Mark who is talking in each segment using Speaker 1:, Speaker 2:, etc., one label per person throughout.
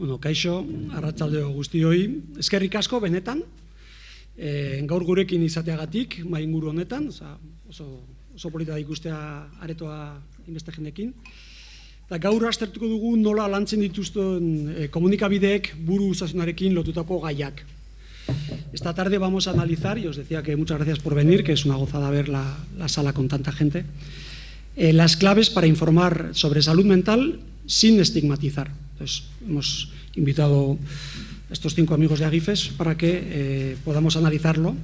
Speaker 1: Kaixo, arratsaldeo guztioi, eskerrik asko benetan, gaur gurekin izateagatik, mai inguru honetan, oso polita da ikustea aretoa inbeste jendekin. Gaur aztertuko dugu nola lantzen dituzten komunikabideek buru osasunarekin lotutako gaiak. Esta tarde vamos a analizar, y os decía que muchas gracias por venir, que es una gozada ver la sala con tanta gente, las claves para informar sobre salud mental sin estigmatizar. Entonces, hemos invitado a estos 5 amigos de Agifes para que podamos analizarlo.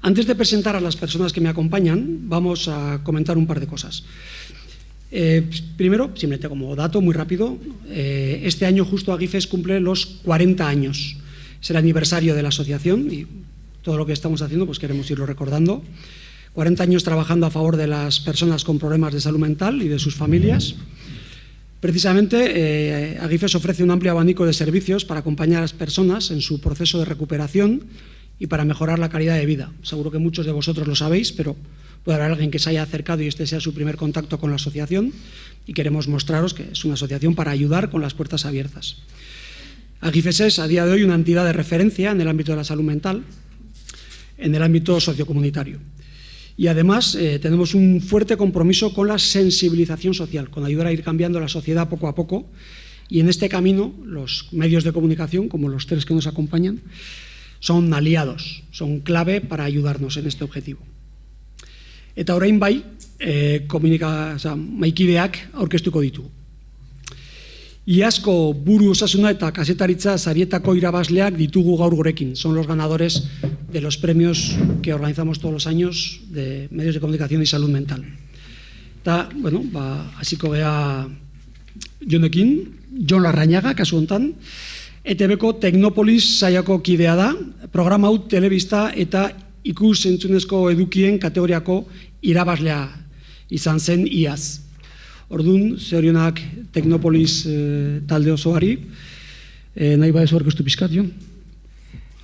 Speaker 1: Antes de presentar a las personas que me acompañan, vamos a comentar un par de cosas. Primero, simplemente como dato muy rápido, este año justo Agifes cumple los 40 años. Es el aniversario de la asociación y todo lo que estamos haciendo pues queremos irlo recordando. 40 años trabajando a favor de las personas con problemas de salud mental y de sus familias. Precisamente, Agifes ofrece un amplio abanico de servicios para acompañar a las personas en su proceso de recuperación y para mejorar la calidad de vida. Seguro que muchos de vosotros lo sabéis, pero puede haber alguien que se haya acercado y este sea su primer contacto con la asociación y queremos mostraros que es una asociación para ayudar con las puertas abiertas. Agifes es, a día de hoy, una entidad de referencia en el ámbito de la salud mental, en el ámbito sociocomunitario. Y además tenemos un fuerte compromiso con la sensibilización social, con ayudar a ir cambiando la sociedad poco a poco. Y en este camino, los medios de comunicación, como los 3 que nos acompañan, son aliados, son clave para ayudarnos en este objetivo. Eta orain bai, maikideak aurkeztuko ditugu. Iazko buru osasuna eta kazetaritza sarietako irabazleak ditugu gaur gurekin. Son los ganadores de los premios que organizamos todos los años de medios de comunicación y salud mental. Eta, bueno, hasiko gea jonekin, Jon Larrañaga, kasu hontan, ETB-ko Teknopolis saiako kidea da, programa hau telebista eta ikus-entzunezko edukien kategoriako irabazlea izan zen iaz. Orduan, zorionak Teknopolis talde osoari, nahi badezu aurkeztu pizkat, Jon?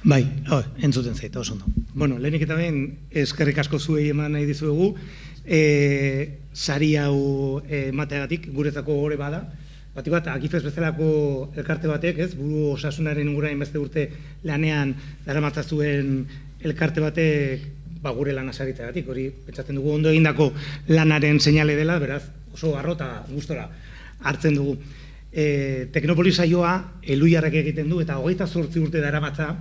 Speaker 2: Bai, entzuten zaita, oso ondo. Bueno, lehenik eta ben, eskerrik asko zuei eman nahi dizuegu, sari hau emateagatik, guretzako gore bada. Batik bat, Agifes bezalako elkarte batek, buru osasunaren ingurain beste urte lanean daramatzazuen elkarte batek gure lana saritzeagatik, hori pentsatzen dugu ondo egindako lanaren seinale dela, beraz, oso arrota gustora hartzen dugu. Teknopolis saioa Eluiarrek egiten du eta 28 urte daramatza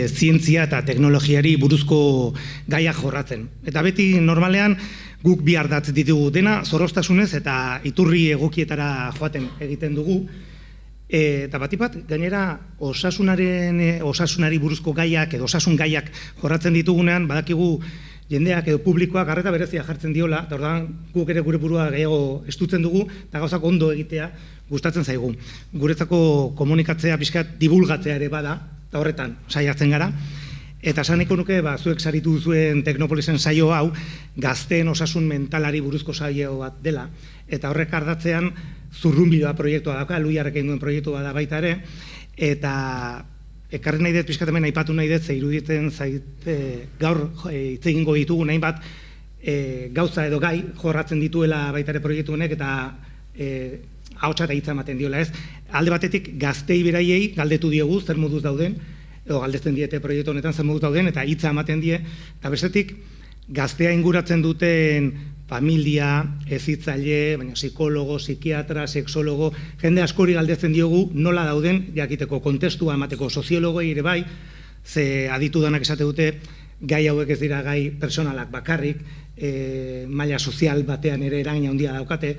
Speaker 2: zientzia eta teknologiari buruzko gaiak jorratzen. Eta beti normalean guk bi ardatz ditugu dena zorroztasunez eta iturri egokietara joaten egiten dugu. Eta batipat, gainera osasunari buruzko gaiak edo osasun gaiak jorratzen ditugunean, badakigu jendeak edo publikoak arreta berezia jartzen diola, eta orduan guk ere gure burua gehiago estutzen dugu, eta gauzak ondo egitea gustatzen zaigu. Guretzako komunikatzea pixkat divulgatzea ere bada, eta horretan saiatzen gara. Eta esan nahiko nuke, zuek saritu duzuen Teknopolisen saio hau, gazteen osasun mentalari buruzko saio bat dela, eta horrek ardatzean zurrunbiloa proiektua dauka, Eluiarrek egin duen proiektua da baita ere, eta ekarri nahi dut, pixkat hemen aipatu nahi dut, ze iruditzen zait gaur hitz egingo ditugu nahi bat gauza edo gai jorratzen dituela baita ere proiektu honek eta ahotsa eta hitza ematen diola ez. Alde batetik gaztei beraiei galdetu diegu zer moduz dauden, edo galdetzen diete proiektu honetan zer moduz dauden eta hitza ematen die, eta bestetik gaztea inguratzen duten familia, hezitzaile, baina psikologo, psikiatra, sexologo, jende askori galdetzen diogu nola dauden, jakiteko kontestua emateko soziologoi ere bai, ze aditu danak esate dute, gai hauek ez dira gai personalak bakarrik, maila sozial batean ere eragina handia daukate,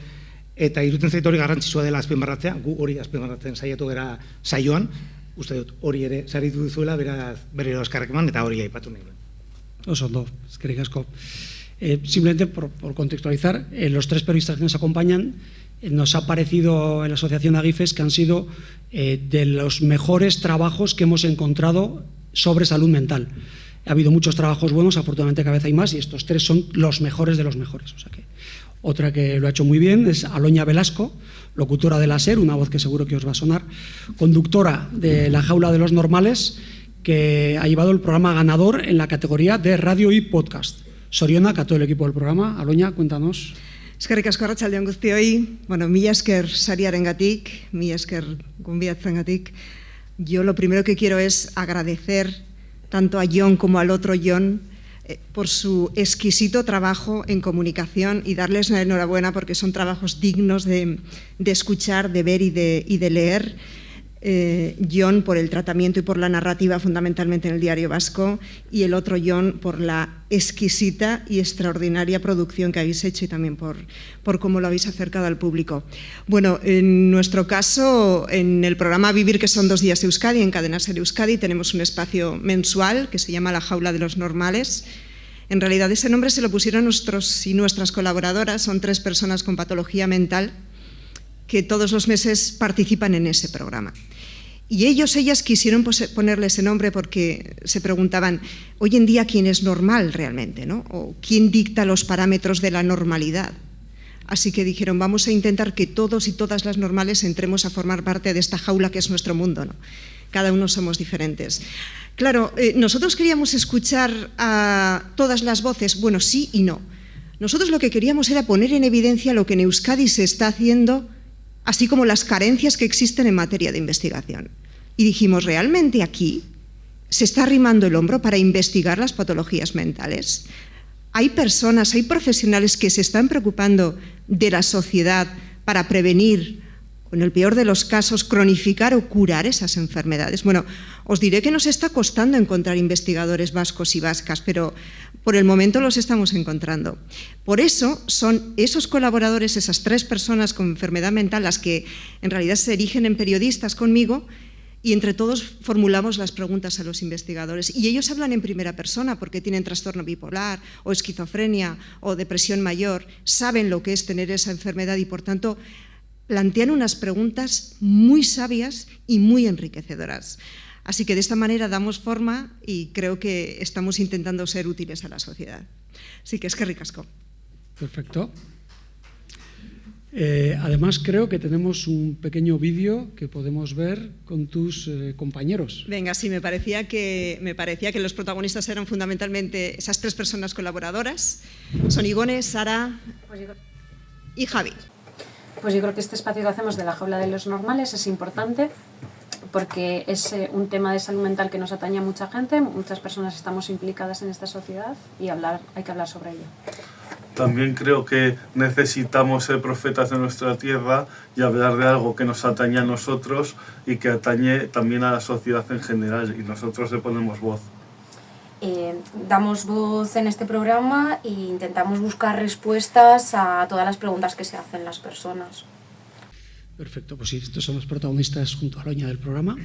Speaker 2: eta iruditzen zait hori garrantzitsua dela azpimarratzea, gu hori azpimarratzen saiatu gara saioan, uste dut hori ere saritu duzuela, beraz bere eskerrak eman eta hori aipatu nahi.
Speaker 1: Oso ondo, eskerrik asko. Simplemente por contextualizar, los 3 periodistas que nos acompañan, nos ha parecido en la asociación Agifes que han sido de los mejores trabajos que hemos encontrado sobre salud mental. Ha habido muchos trabajos buenos, afortunadamente cada vez hay más, y estos 3 son los mejores de los mejores. O sea que otra que lo ha hecho muy bien es Aloña Velasco, locutora de la SER, una voz que seguro que os va a sonar, conductora de La Jaula de los Normales, que ha llevado el programa ganador en la categoría de radio y podcast. Zorionak a todo el equipo del programa. Aloña, cuéntanos.
Speaker 3: Eskerrik asko arratsaldeon guztioi. Bueno, mila esker sariarengatik, mila esker gonbidatzengatik. Yo lo primero que quiero es agradecer tanto a Jon como al otro Jon por su exquisito trabajo en comunicación y darles la enhorabuena porque son trabajos dignos de escuchar, de ver y de leer. Jon por el tratamiento y por la narrativa fundamentalmente en el Diario Vasco y el otro Jon por la exquisita y extraordinaria producción que habéis hecho y también por cómo lo habéis acercado al público. Bueno, en nuestro caso, en el programa Vivir, que son 2 días de Euskadi, en Cadena Ser Euskadi, tenemos un espacio mensual que se llama La Jaula de los Normales. En realidad ese nombre se lo pusieron nuestros y nuestras colaboradoras, son 3 personas con patología mental que todos los meses participan en ese programa. Y ellas quisieron ponerle ese nombre porque se preguntaban, hoy en día, ¿quién es normal realmente, ¿no? O ¿quién dicta los parámetros de la normalidad? Así que dijeron, vamos a intentar que todos y todas las normales entremos a formar parte de esta jaula que es nuestro mundo, ¿no? Cada uno somos diferentes. Claro, nosotros queríamos escuchar a todas las voces, bueno, sí y no. Nosotros lo que queríamos era poner en evidencia lo que en Euskadi se está haciendo, así como las carencias que existen en materia de investigación. Y dijimos, ¿realmente aquí se está arrimando el hombro para investigar las patologías mentales? Hay personas, hay profesionales que se están preocupando de la sociedad para prevenir, o en el peor de los casos, cronificar o curar esas enfermedades. Bueno, os diré que nos está costando encontrar investigadores vascos y vascas, pero por el momento los estamos encontrando. Por eso son esos colaboradores, esas 3 personas con enfermedad mental, las que en realidad se erigen en periodistas conmigo, y entre todos formulamos las preguntas a los investigadores. Y ellos hablan en primera persona porque tienen trastorno bipolar o esquizofrenia o depresión mayor, saben lo que es tener esa enfermedad y por tanto plantean unas preguntas muy sabias y muy enriquecedoras. Así que de esta manera damos forma y creo que estamos intentando ser útiles a la sociedad. Así que eskerrik asko.
Speaker 1: Perfecto. Además, creo que tenemos un pequeño vídeo que podemos ver con tus compañeros.
Speaker 3: Venga, sí, me parecía que los protagonistas eran fundamentalmente esas 3 personas colaboradoras. Son Igone, Sara y Javi.
Speaker 4: Pues yo creo que este espacio que hacemos de la jaula de los normales es importante porque es un tema de salud mental que nos atañe a mucha gente, muchas personas estamos implicadas en esta sociedad y hay que hablar sobre ello.
Speaker 5: También creo que necesitamos ser profetas de nuestra tierra y hablar de algo que nos atañe a nosotros y que atañe también a la sociedad en general, y nosotros le ponemos voz.
Speaker 6: Damos voz en este programa e intentamos buscar respuestas a todas las preguntas que se hacen las personas.
Speaker 1: Perfecto, pues sí, estos son los protagonistas junto a Loña del programa.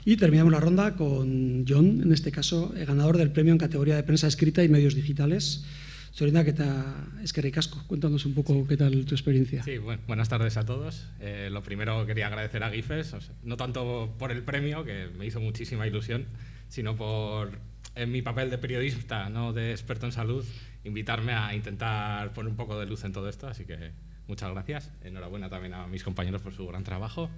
Speaker 1: Y terminamos la ronda con Jon, en este caso, ganador del premio en categoría de prensa escrita y medios digitales. Zorina, ¿qué tal? Eskerrik asko. Cuéntanos un poco qué tal tu experiencia.
Speaker 7: Sí, buenas tardes a todos. Lo primero quería agradecer a Gifes, no tanto por el premio, que me hizo muchísima ilusión, sino por, en mi papel de periodista, no de experto en salud, invitarme a intentar poner un poco de luz en todo esto. Así que muchas gracias. Enhorabuena también a mis compañeros por su gran trabajo.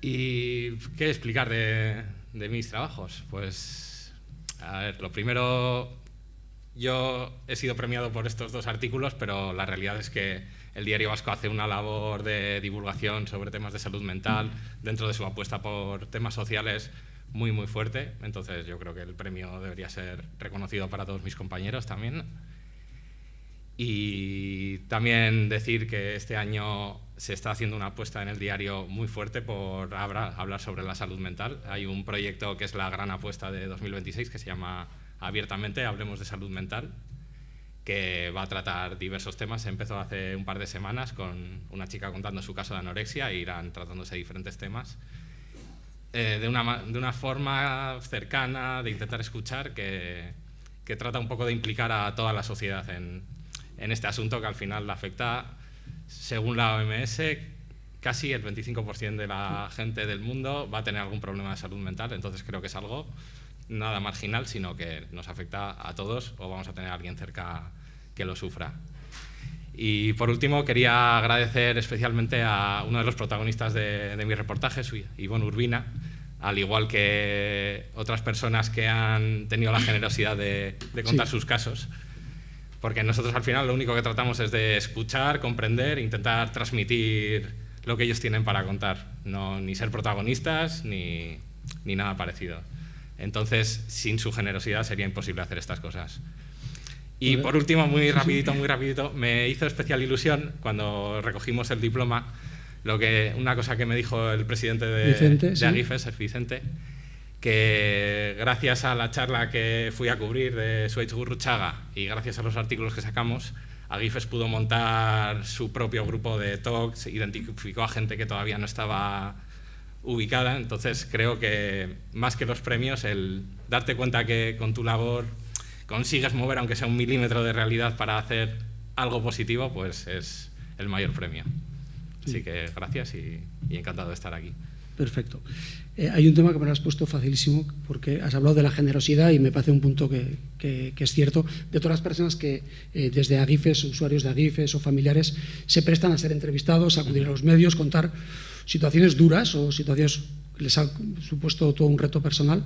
Speaker 7: ¿Y qué explicar de mis trabajos? Pues, a ver, lo primero... Yo he sido premiado por estos 2 artículos, pero la realidad es que el Diario Vasco hace una labor de divulgación sobre temas de salud mental dentro de su apuesta por temas sociales muy, muy fuerte. Entonces yo creo que el premio debería ser reconocido para todos mis compañeros también. Y también decir que este año se está haciendo una apuesta en el diario muy fuerte por hablar sobre la salud mental. Hay un proyecto que es la gran apuesta de 2026 que se llama Abiertamente, Hablemos de Salud Mental, que va a tratar diversos temas. Empezó hace un par de semanas con una chica contando su caso de anorexia e irán tratándose diferentes temas de una forma cercana, de intentar escuchar, que trata un poco de implicar a toda la sociedad en este asunto que al final la afecta, según la OMS, casi el 25% de la gente del mundo va a tener algún problema de salud mental. Entonces creo que es algo nada marginal, sino que nos afecta a todos o vamos a tener a alguien cerca que lo sufra. Y por último quería agradecer especialmente a uno de los protagonistas de mi reportaje, Ivonne Urbina, al igual que otras personas que han tenido la generosidad de contar sus casos, porque nosotros al final lo único que tratamos es de escuchar, comprender, intentar transmitir lo que ellos tienen para contar, no ni ser protagonistas ni nada parecido. Entonces, sin su generosidad sería imposible hacer estas cosas. Y por último, muy rapidito, me hizo especial ilusión cuando recogimos el diploma, una cosa que me dijo el presidente de Agifes, el Vicente, que gracias a la charla que fui a cubrir de Zuaitz Gurruchaga y gracias a los artículos que sacamos, Agifes pudo montar su propio grupo de talks, identificó a gente que todavía no estaba ubicada. Entonces creo que más que los premios, el darte cuenta que con tu labor consigues mover aunque sea 1 milímetro de realidad para hacer algo positivo, pues es el mayor premio. Así que gracias y encantado de estar aquí.
Speaker 1: Perfecto. Hay un tema que me lo has puesto facilísimo, porque has hablado de la generosidad y me parece un punto que es cierto, de todas las personas que desde Agifes, usuarios de Agifes o familiares, se prestan a ser entrevistados, a acudir a los medios, contar situaciones duras o situaciones que les han supuesto todo un reto personal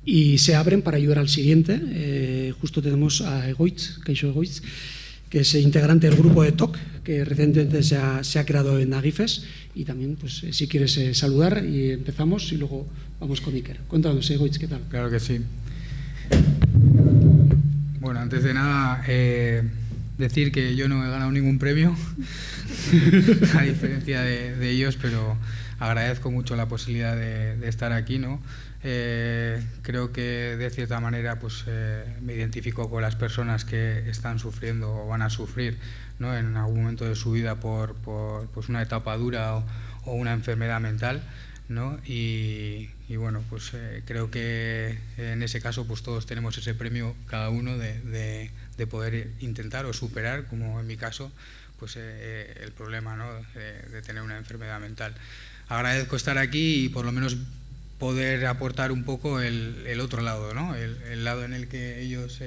Speaker 1: y se abren para ayudar al siguiente. Justo tenemos a Egoitz, Kaixo Egoitz, que es integrante del grupo de TOC, que recientemente se ha creado en Agifes. Y también, pues, si quieres saludar, y empezamos y luego vamos con Iker. Cuéntanos, Egoitz, ¿qué tal?
Speaker 8: Claro que sí. Bueno, antes de nada, decir que yo no he ganado ningún premio, a diferencia de ellos, pero agradezco mucho la posibilidad de estar aquí, ¿no? Creo que de cierta manera pues, me identifico con las personas que están sufriendo o van a sufrir, ¿no? En algún momento de su vida por pues una etapa dura o una enfermedad mental, ¿no? Y bueno, pues creo que en ese caso pues todos tenemos ese premio cada uno de poder intentar o superar, como en mi caso, pues el problema, ¿no? de tener una enfermedad mental. Agradezco estar aquí y por lo menos poder aportar un poco el otro lado, ¿no? El lado en el que ellos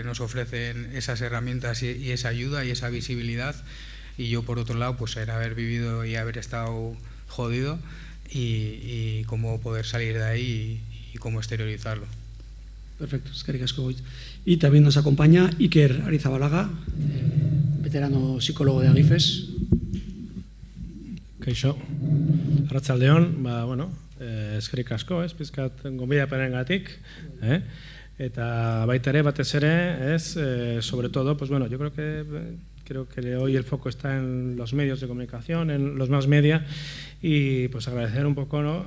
Speaker 8: nos ofrecen esas herramientas y esa ayuda y esa visibilidad, y yo por otro lado pues el haber vivido y haber estado jodido y cómo poder salir de ahí y cómo exteriorizarlo.
Speaker 1: Perfecto, eskerrik asko Egoitz. Y también nos acompaña Iker Arizabalaga, veterano psicólogo de Agifes.
Speaker 9: Kaixo, arratsaldeon, bueno, eskerrik asko, pizkat gonbidapenengatik, eta baita ere batez ere, sobre todo, pues bueno, yo creo que hoy el foco está en los medios de comunicación, en los más media, y pues agradecer un poco, ¿no?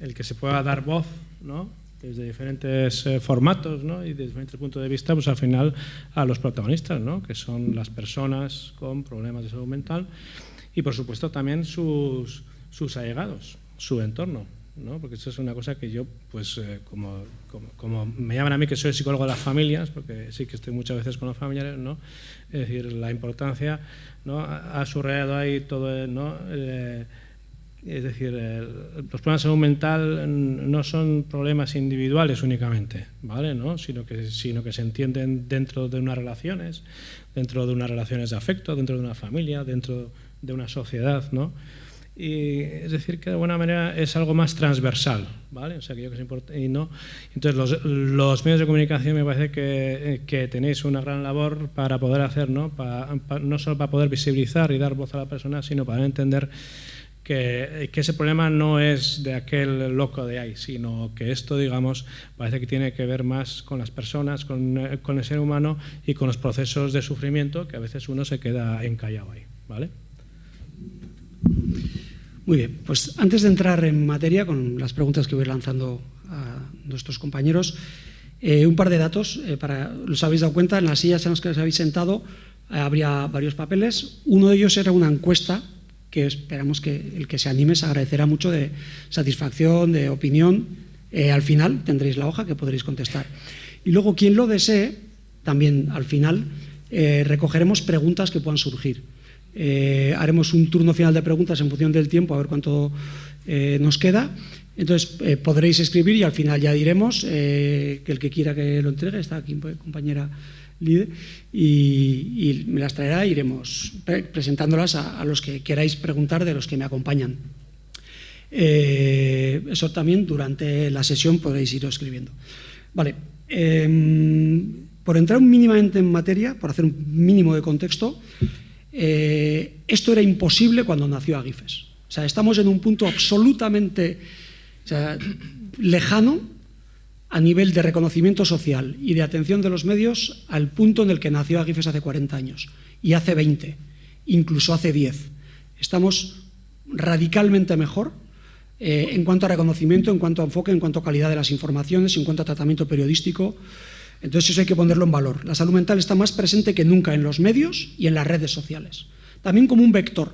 Speaker 9: el que se pueda dar voz, ¿no? Desde diferentes formatos, ¿no? Y desde diferentes puntos de vista, pues al final a los protagonistas, ¿no? Que son las personas con problemas de salud mental y por supuesto también sus allegados, su entorno, ¿no? Porque eso es una cosa que yo, pues como me llaman a mí que soy psicólogo de las familias, porque sí que estoy muchas veces con los familiares, ¿no? Es decir, la importancia, ¿no? Ha subrayado ahí todo, ¿no? Es decir, los problemas de salud mental no son problemas individuales únicamente, ¿vale? ¿No? sino que se entienden dentro de unas relaciones de afecto, dentro de una familia, dentro de una sociedad, ¿no? Y es decir, que de alguna manera es algo más transversal, ¿vale? O sea, que yo creo que es importante. Entonces, los medios de comunicación me parece que tenéis una gran labor para poder hacer, ¿no? No solo para poder visibilizar y dar voz a la persona, sino para entender que ese problema no es de aquel loco de ahí, sino que esto, digamos, parece que tiene que ver más con las personas, con el ser humano y con los procesos de sufrimiento que a veces uno se queda encallado ahí, ¿vale?
Speaker 1: Muy bien, pues antes de entrar en materia con las preguntas que voy lanzando a nuestros compañeros, un par de datos, los habéis dado cuenta, en las sillas en las que os habéis sentado habría varios papeles. Uno de ellos era una encuesta que esperamos que el que se anime se agradecerá mucho, de satisfacción, de opinión. Al final tendréis la hoja que podréis contestar. Y luego, quien lo desee, también al final recogeremos preguntas que puedan surgir. Haremos un turno final de preguntas en función del tiempo, a ver cuánto nos queda. Entonces podréis escribir y al final ya diremos que el que quiera que lo entregue, está aquí compañera Lide, y me las traerá e iremos presentándolas a los que queráis preguntar, de los que me acompañan. Eso también durante la sesión podréis ir escribiendo. Vale. por entrar mínimamente en materia, por hacer un mínimo de contexto, esto era imposible cuando nació Agifes. O sea, estamos en un punto absolutamente lejano a nivel de reconocimiento social y de atención de los medios al punto en el que nació Agifes hace 40 años y hace 20, incluso hace 10. Estamos radicalmente mejor en cuanto a reconocimiento, en cuanto a enfoque, en cuanto a calidad de las informaciones, en cuanto a tratamiento periodístico. Entonces eso hay que ponerlo en valor. La salud mental está más presente que nunca en los medios y en las redes sociales. También como un vector,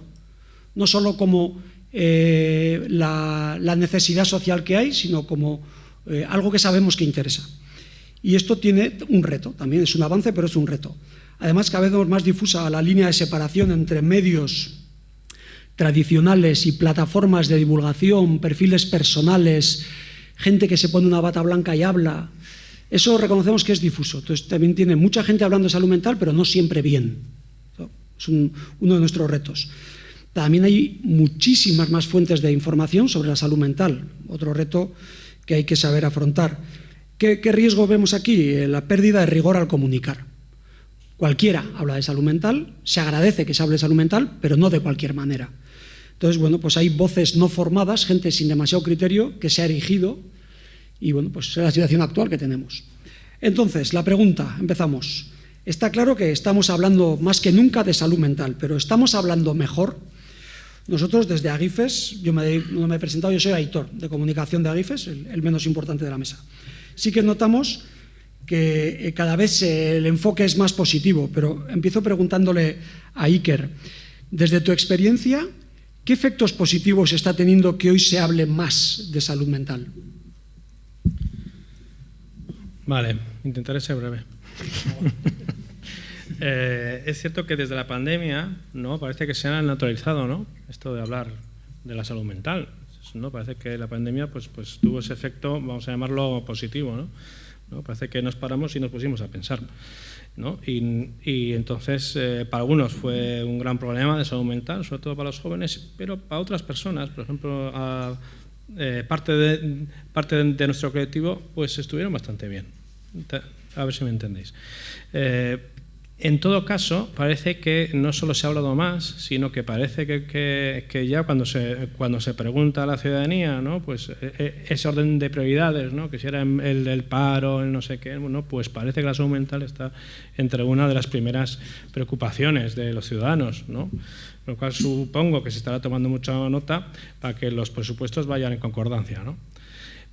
Speaker 1: no solo como la necesidad social que hay, sino como algo que sabemos que interesa. Y esto tiene un reto, también es un avance, pero es un reto. Además, cada vez más difusa la línea de separación entre medios tradicionales y plataformas de divulgación, perfiles personales, gente que se pone una bata blanca y habla. Eso reconocemos que es difuso. Entonces, también tiene mucha gente hablando de salud mental, pero no siempre bien. Es uno de nuestros retos. También hay muchísimas más fuentes de información sobre la salud mental, otro reto que hay que saber afrontar. ¿Qué riesgo vemos aquí? La pérdida de rigor al comunicar. Cualquiera habla de salud mental, se agradece que se hable de salud mental, pero no de cualquier manera. Entonces, bueno, pues hay voces no formadas, gente sin demasiado criterio, que se ha erigido, y bueno, pues es la situación actual que tenemos. Entonces, la pregunta, empezamos. Está claro que estamos hablando más que nunca de salud mental, pero ¿estamos hablando mejor? Nosotros desde Agifes, yo no me he presentado, yo soy Aitor, de comunicación de Agifes, el menos importante de la mesa. Sí que notamos que cada vez el enfoque es más positivo, pero empiezo preguntándole a Iker, desde tu experiencia, ¿qué efectos positivos está teniendo que hoy se hable más de salud mental?
Speaker 9: Vale, intentaré ser breve. Es cierto que desde la pandemia, ¿no? Parece que se ha naturalizado, ¿no? Esto de hablar de la salud mental, ¿no? Parece que la pandemia pues tuvo ese efecto, vamos a llamarlo positivo, ¿no? Parece que nos paramos y nos pusimos a pensar, ¿no? Y entonces para algunos fue un gran problema de salud mental, sobre todo para los jóvenes, pero para otras personas, por ejemplo, parte de nuestro colectivo, pues estuvieron bastante bien. A ver si me entendéis. En todo caso, parece que no solo se ha hablado más, sino que parece que ya cuando se pregunta a la ciudadanía, ¿no? Pues ese orden de prioridades, ¿no? Que si era el del paro, el no sé qué, bueno, pues parece que la salud mental está entre una de las primeras preocupaciones de los ciudadanos, ¿no? Lo cual supongo que se estará tomando mucha nota para que los presupuestos vayan en concordancia, ¿no?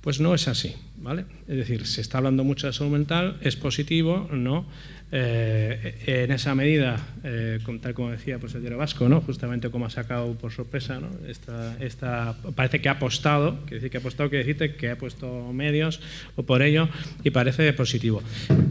Speaker 9: Pues no es así, ¿vale? Es decir, se está hablando mucho de salud mental, es positivo, ¿no? En esa medida, tal como decía pues el Diario Vasco, ¿no? Justamente como ha sacado por sorpresa, ¿no? Parece que ha apostado, quiere decir que ha puesto medios o por ello, y parece positivo.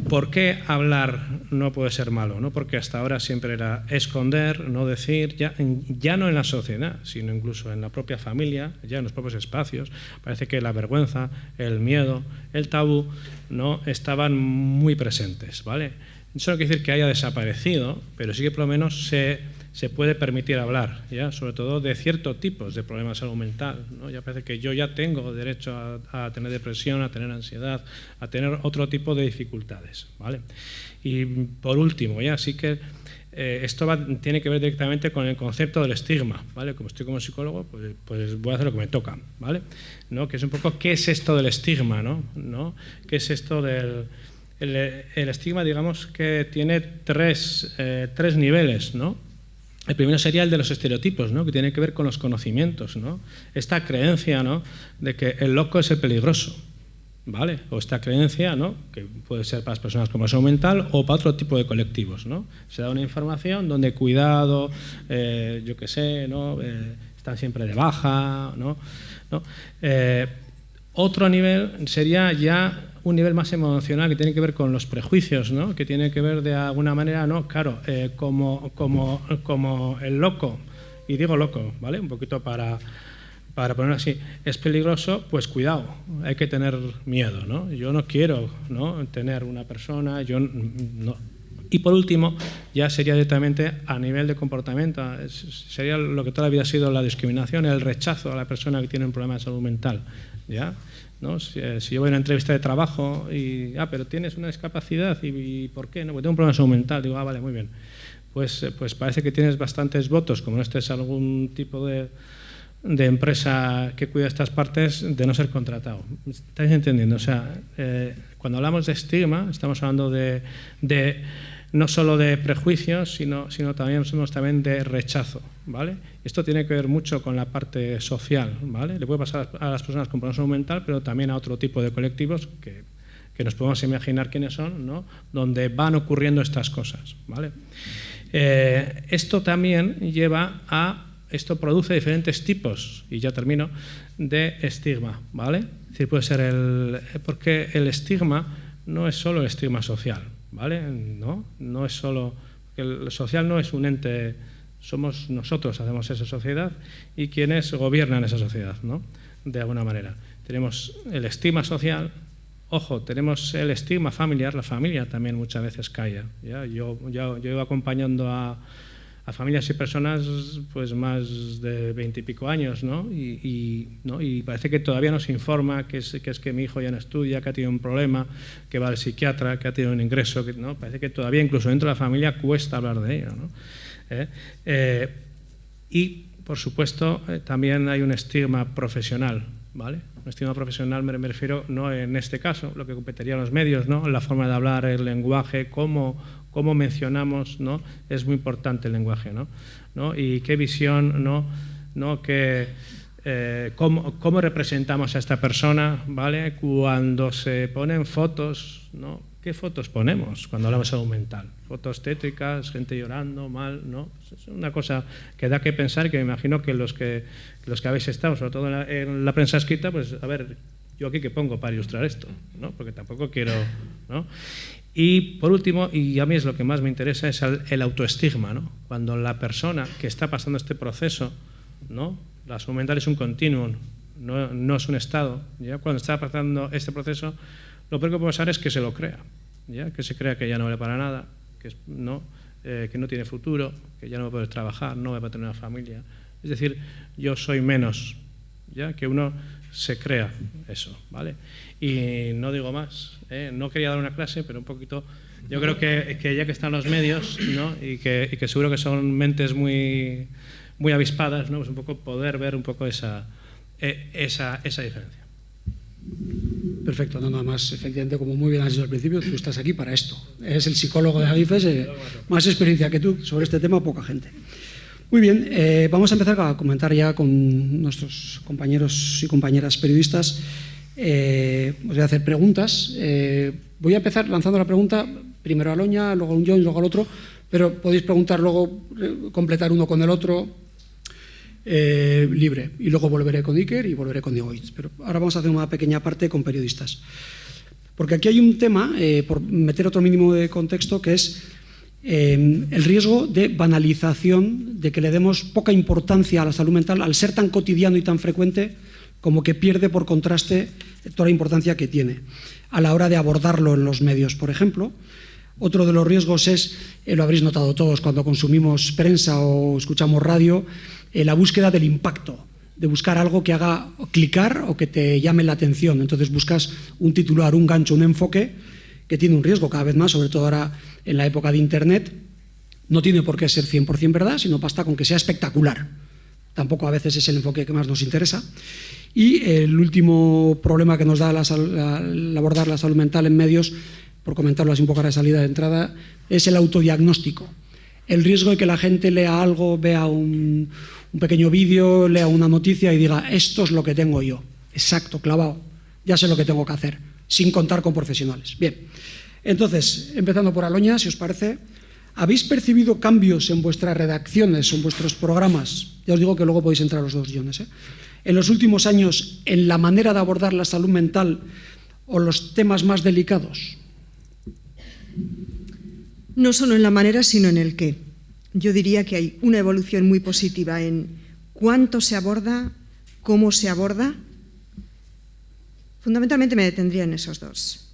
Speaker 9: ¿Por qué hablar no puede ser malo? ¿No? Porque hasta ahora siempre era esconder, no decir, ya no en la sociedad, sino incluso en la propia familia, ya en los propios espacios. Parece que la vergüenza, el miedo, el tabú, ¿no? Estaban muy presentes, ¿vale? Eso no quiere decir que haya desaparecido, pero sí que por lo menos se puede permitir hablar, ¿ya? Sobre todo de ciertos tipos de problemas de salud mental, ¿no? Ya parece que yo ya tengo derecho a tener depresión, a tener ansiedad, a tener otro tipo de dificultades, ¿vale? Y por último, ya sí que esto tiene que ver directamente con el concepto del estigma, ¿vale? Como estoy como psicólogo, pues voy a hacer lo que me toca, ¿vale? ¿No? Que es un poco, ¿qué es esto del estigma, ¿no? ¿Qué es esto del... El estigma, digamos que tiene tres niveles, ¿no? El primero sería el de los estereotipos, ¿no? Que tiene que ver con los conocimientos, ¿no? Esta creencia, ¿no? De que el loco es el peligroso, ¿vale? O esta creencia, ¿no? Que puede ser para las personas con salud mental o para otro tipo de colectivos, ¿no? Se da una información donde cuidado, yo qué sé, ¿no? Están siempre de baja, ¿no? Otro nivel sería ya un nivel más emocional que tiene que ver con los prejuicios, ¿no? Que tiene que ver de alguna manera, ¿no? Claro, como el loco, y digo loco, ¿vale? Un poquito para ponerlo así, es peligroso, pues cuidado, hay que tener miedo, ¿no? Yo no quiero, ¿no? Tener una persona, Y por último, ya sería directamente a nivel de comportamiento, sería lo que toda la vida ha sido la discriminación, el rechazo a la persona que tiene un problema de salud mental, ¿ya? ¿No? Si yo voy a una entrevista de trabajo y, pero tienes una discapacidad, ¿y por qué? No, porque tengo un problema de salud mental. Digo, vale, muy bien. Pues parece que tienes bastantes votos, como no estés algún tipo de empresa que cuida estas partes, de no ser contratado. ¿Estáis entendiendo? O sea, cuando hablamos de estigma, estamos hablando de no solo de prejuicios, sino también de rechazo, ¿vale? Esto tiene que ver mucho con la parte social, ¿vale? Le puede pasar a las personas con problemas de salud mental, pero también a otro tipo de colectivos que nos podemos imaginar quiénes son, ¿no? Donde van ocurriendo estas cosas, ¿vale? Esto también esto produce diferentes tipos, y ya termino, de estigma, ¿vale? Es decir, puede ser porque el estigma no es solo el estigma social, ¿vale? No es solo, el social no es un ente, somos nosotros, hacemos esa sociedad y quienes gobiernan esa sociedad, ¿no? De alguna manera. Tenemos el estigma social, ojo, tenemos el estigma familiar, la familia también muchas veces calla, ¿ya? Yo iba acompañando a familias y personas pues más de 20 y pico años, ¿no? Y parece que todavía no se informa que es que mi hijo ya no estudia, que ha tenido un problema, que va al psiquiatra, que ha tenido un ingreso, ¿no? Parece que todavía incluso dentro de la familia cuesta hablar de ello, ¿no? Y, por supuesto, también hay un estigma profesional, ¿vale? Un estigma profesional me refiero, no en este caso, lo que competiría a los medios, ¿no? La forma de hablar, el lenguaje, cómo mencionamos, ¿no? Es muy importante el lenguaje, ¿no? Y qué visión, ¿no? Cómo representamos a esta persona, ¿vale? Cuando se ponen fotos, ¿no? ¿Qué fotos ponemos cuando hablamos de salud mental? Fotos tétricas, gente llorando, mal, ¿no? Es una cosa que da que pensar, que me imagino que los que habéis estado, sobre todo en la prensa escrita, pues a ver, yo aquí qué pongo para ilustrar esto, ¿no? Porque tampoco quiero, ¿no? Y por último, y a mí es lo que más me interesa, es el autoestigma, ¿no? Cuando la persona que está pasando este proceso, ¿no? La salud mental es un continuum, no es un estado, ¿ya? Cuando está pasando este proceso, lo peor que puede pasar es que se lo crea, ¿ya? Que se crea que ya no vale para nada, que no tiene futuro, que ya no va a poder trabajar, no va a poder tener una familia. Es decir, yo soy menos, ¿ya? Que uno se crea eso, ¿vale? Y no digo más, no quería dar una clase, pero un poquito, yo creo que ya que están los medios, ¿no? y que seguro que son mentes muy, muy avispadas, ¿no? Pues un poco poder ver un poco esa diferencia.
Speaker 1: Perfecto, no, nada más, efectivamente, como muy bien has dicho al principio, tú estás aquí para esto. Eres el psicólogo de Adifes, más experiencia que tú sobre este tema, poca gente. Muy bien, vamos a empezar a comentar ya con nuestros compañeros y compañeras periodistas. Os voy a hacer preguntas. Voy a empezar lanzando la pregunta primero a Aloña, luego a un John y luego al otro, pero podéis preguntar luego, completar uno con el otro, libre. Y luego volveré con Iker y volveré con Diego Itz. Pero ahora vamos a hacer una pequeña parte con periodistas. Porque aquí hay un tema, por meter otro mínimo de contexto, que es el riesgo de banalización, de que le demos poca importancia a la salud mental al ser tan cotidiano y tan frecuente, como que pierde por contraste toda la importancia que tiene a la hora de abordarlo en los medios, por ejemplo. Otro de los riesgos es, lo habréis notado todos cuando consumimos prensa o escuchamos radio, la búsqueda del impacto, de buscar algo que haga clicar o que te llame la atención. Entonces buscas un titular, un gancho, un enfoque que tiene un riesgo cada vez más, sobre todo ahora en la época de Internet. No tiene por qué ser 100% verdad, sino basta con que sea espectacular. Tampoco a veces es el enfoque que más nos interesa. Y el último problema que nos da al abordar la salud mental en medios, por comentarlo así un poco a la salida de entrada, es el autodiagnóstico. El riesgo de que la gente lea algo, vea un pequeño vídeo, lea una noticia y diga, esto es lo que tengo yo. Exacto, clavado. Ya sé lo que tengo que hacer, sin contar con profesionales. Bien, entonces, empezando por Aloña, si os parece, ¿habéis percibido cambios en vuestras redacciones o en vuestros programas? Ya os digo que luego podéis entrar los dos guiones, en los últimos años, en la manera de abordar la salud mental o los temas más delicados.
Speaker 3: No solo en la manera, sino en el qué. Yo diría que hay una evolución muy positiva en cuánto se aborda, cómo se aborda. Fundamentalmente me detendría en esos dos.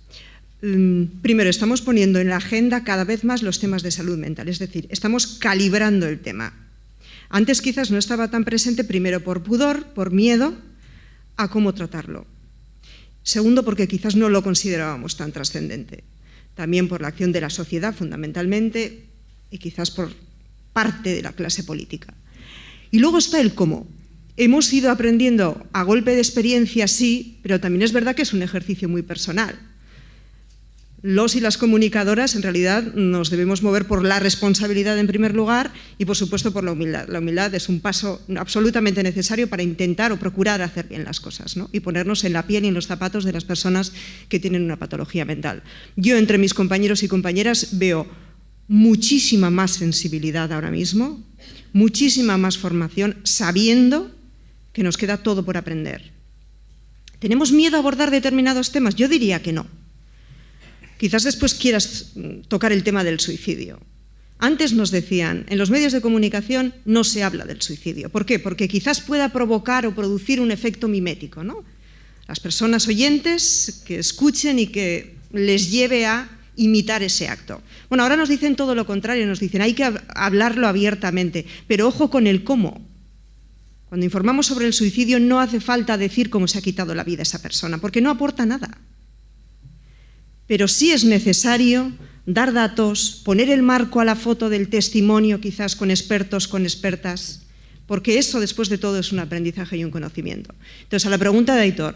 Speaker 3: primero, estamos poniendo en la agenda cada vez más los temas de salud mental, es decir, estamos calibrando el tema. Antes quizás no estaba tan presente, primero por pudor, por miedo a cómo tratarlo. Segundo, porque quizás no lo considerábamos tan trascendente. También por la acción de la sociedad, fundamentalmente, y quizás por parte de la clase política. Y luego está el cómo. Hemos ido aprendiendo a golpe de experiencia, sí, pero también es verdad que es un ejercicio muy personal. Los y las comunicadoras, en realidad, nos debemos mover por la responsabilidad en primer lugar y, por supuesto, por la humildad. La humildad es un paso absolutamente necesario para intentar o procurar hacer bien las cosas, ¿no? Y ponernos en la piel y en los zapatos de las personas que tienen una patología mental. Yo, entre mis compañeros y compañeras, veo muchísima más sensibilidad ahora mismo, muchísima más formación, sabiendo que nos queda todo por aprender. ¿Tenemos miedo a abordar determinados temas? Yo diría que no. Quizás después quieras tocar el tema del suicidio. Antes nos decían, en los medios de comunicación no se habla del suicidio. ¿Por qué? Porque quizás pueda provocar o producir un efecto mimético, ¿no? Las personas oyentes que escuchen y que les lleve a imitar ese acto. Bueno, ahora nos dicen todo lo contrario, nos dicen hay que hablarlo abiertamente, pero ojo con el cómo. Cuando informamos sobre el suicidio no hace falta decir cómo se ha quitado la vida esa persona, porque no aporta nada. Pero sí es necesario dar datos, poner el marco a la foto del testimonio, quizás con expertos, con expertas, porque eso después de todo es un aprendizaje y un conocimiento. Entonces, a la pregunta de Aitor,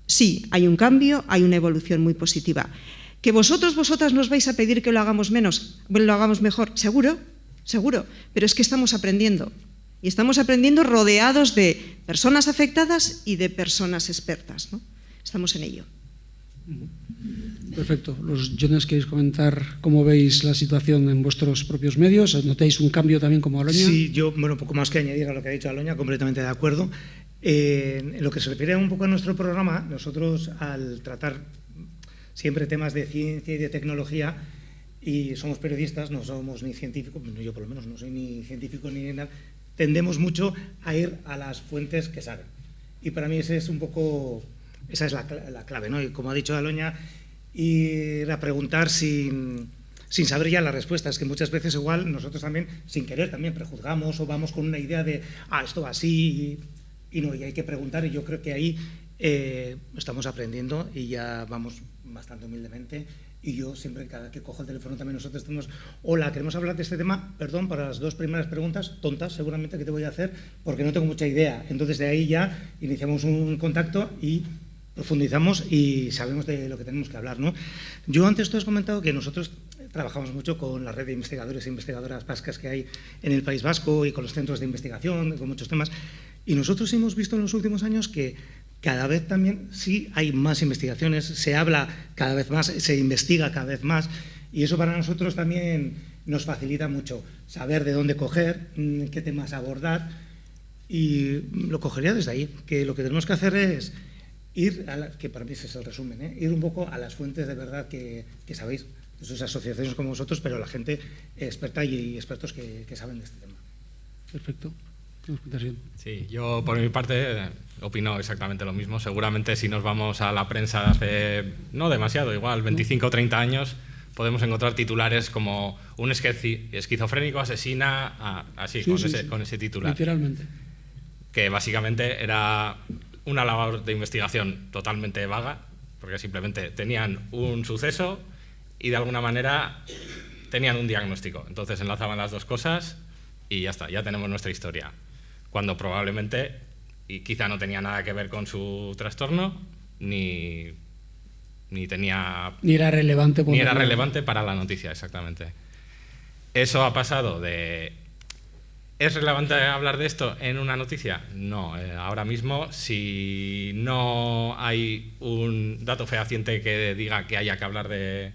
Speaker 3: sí, hay un cambio, hay una evolución muy positiva. ¿Que vosotras nos vais a pedir que lo hagamos mejor? Seguro, pero es que estamos aprendiendo. Y estamos aprendiendo rodeados de personas afectadas y de personas expertas, ¿no? Estamos en ello.
Speaker 1: Perfecto. Los Jones, ¿queréis comentar cómo veis la situación en vuestros propios medios? ¿Notáis un cambio también como Aloña?
Speaker 2: Sí, yo, poco más que añadir a lo que ha dicho Aloña, completamente de acuerdo. En lo que se refiere un poco a nuestro programa, nosotros al tratar siempre temas de ciencia y de tecnología, y somos periodistas, no somos ni científicos, yo por lo menos no soy ni científico ni nada, tendemos mucho a ir a las fuentes que saben. Y para mí esa es la clave, ¿no? Y como ha dicho Aloña, ir a preguntar sin saber ya la respuesta. Es que muchas veces igual nosotros también, sin querer, también prejuzgamos o vamos con una idea de, esto va así, y no, y hay que preguntar, y yo creo que ahí estamos aprendiendo y ya vamos bastante humildemente. Y yo siempre, cada vez que cojo el teléfono también nosotros tenemos, hola, queremos hablar de este tema, perdón, para las dos primeras preguntas, tontas seguramente que te voy a hacer, porque no tengo mucha idea. Entonces de ahí ya iniciamos un contacto y profundizamos y sabemos de lo que tenemos que hablar, ¿no? Yo antes tú has comentado que nosotros trabajamos mucho con la red de investigadores e investigadoras vascas que hay en el País Vasco y con los centros de investigación, con muchos temas, y nosotros hemos visto en los últimos años que cada vez también sí hay más investigaciones, se habla cada vez más, se investiga cada vez más, y eso para nosotros también nos facilita mucho saber de dónde coger, qué temas abordar, y lo cogería desde ahí, que lo que tenemos que hacer es ir, que para mí ese es el resumen, ir un poco a las fuentes de verdad que sabéis, esas asociaciones como vosotros, pero la gente experta y expertos que saben de este tema.
Speaker 1: Perfecto.
Speaker 7: Sí, yo por mi parte opino exactamente lo mismo. Seguramente si nos vamos a la prensa hace no demasiado, igual 25 o 30 años, podemos encontrar titulares como un esquizofrénico asesina, así, sí, con ese titular.
Speaker 1: Literalmente.
Speaker 7: Que básicamente era una labor de investigación totalmente vaga, porque simplemente tenían un suceso y de alguna manera tenían un diagnóstico. Entonces enlazaban las dos cosas y ya está, ya tenemos nuestra historia. Cuando probablemente, y quizá no tenía nada que ver con su trastorno, ni tenía...
Speaker 1: Ni era relevante.
Speaker 7: Ni era relevante para la noticia, exactamente. Eso ha pasado de... ¿Es relevante hablar de esto en una noticia? No. Ahora mismo, si no hay un dato fehaciente que diga que haya que hablar de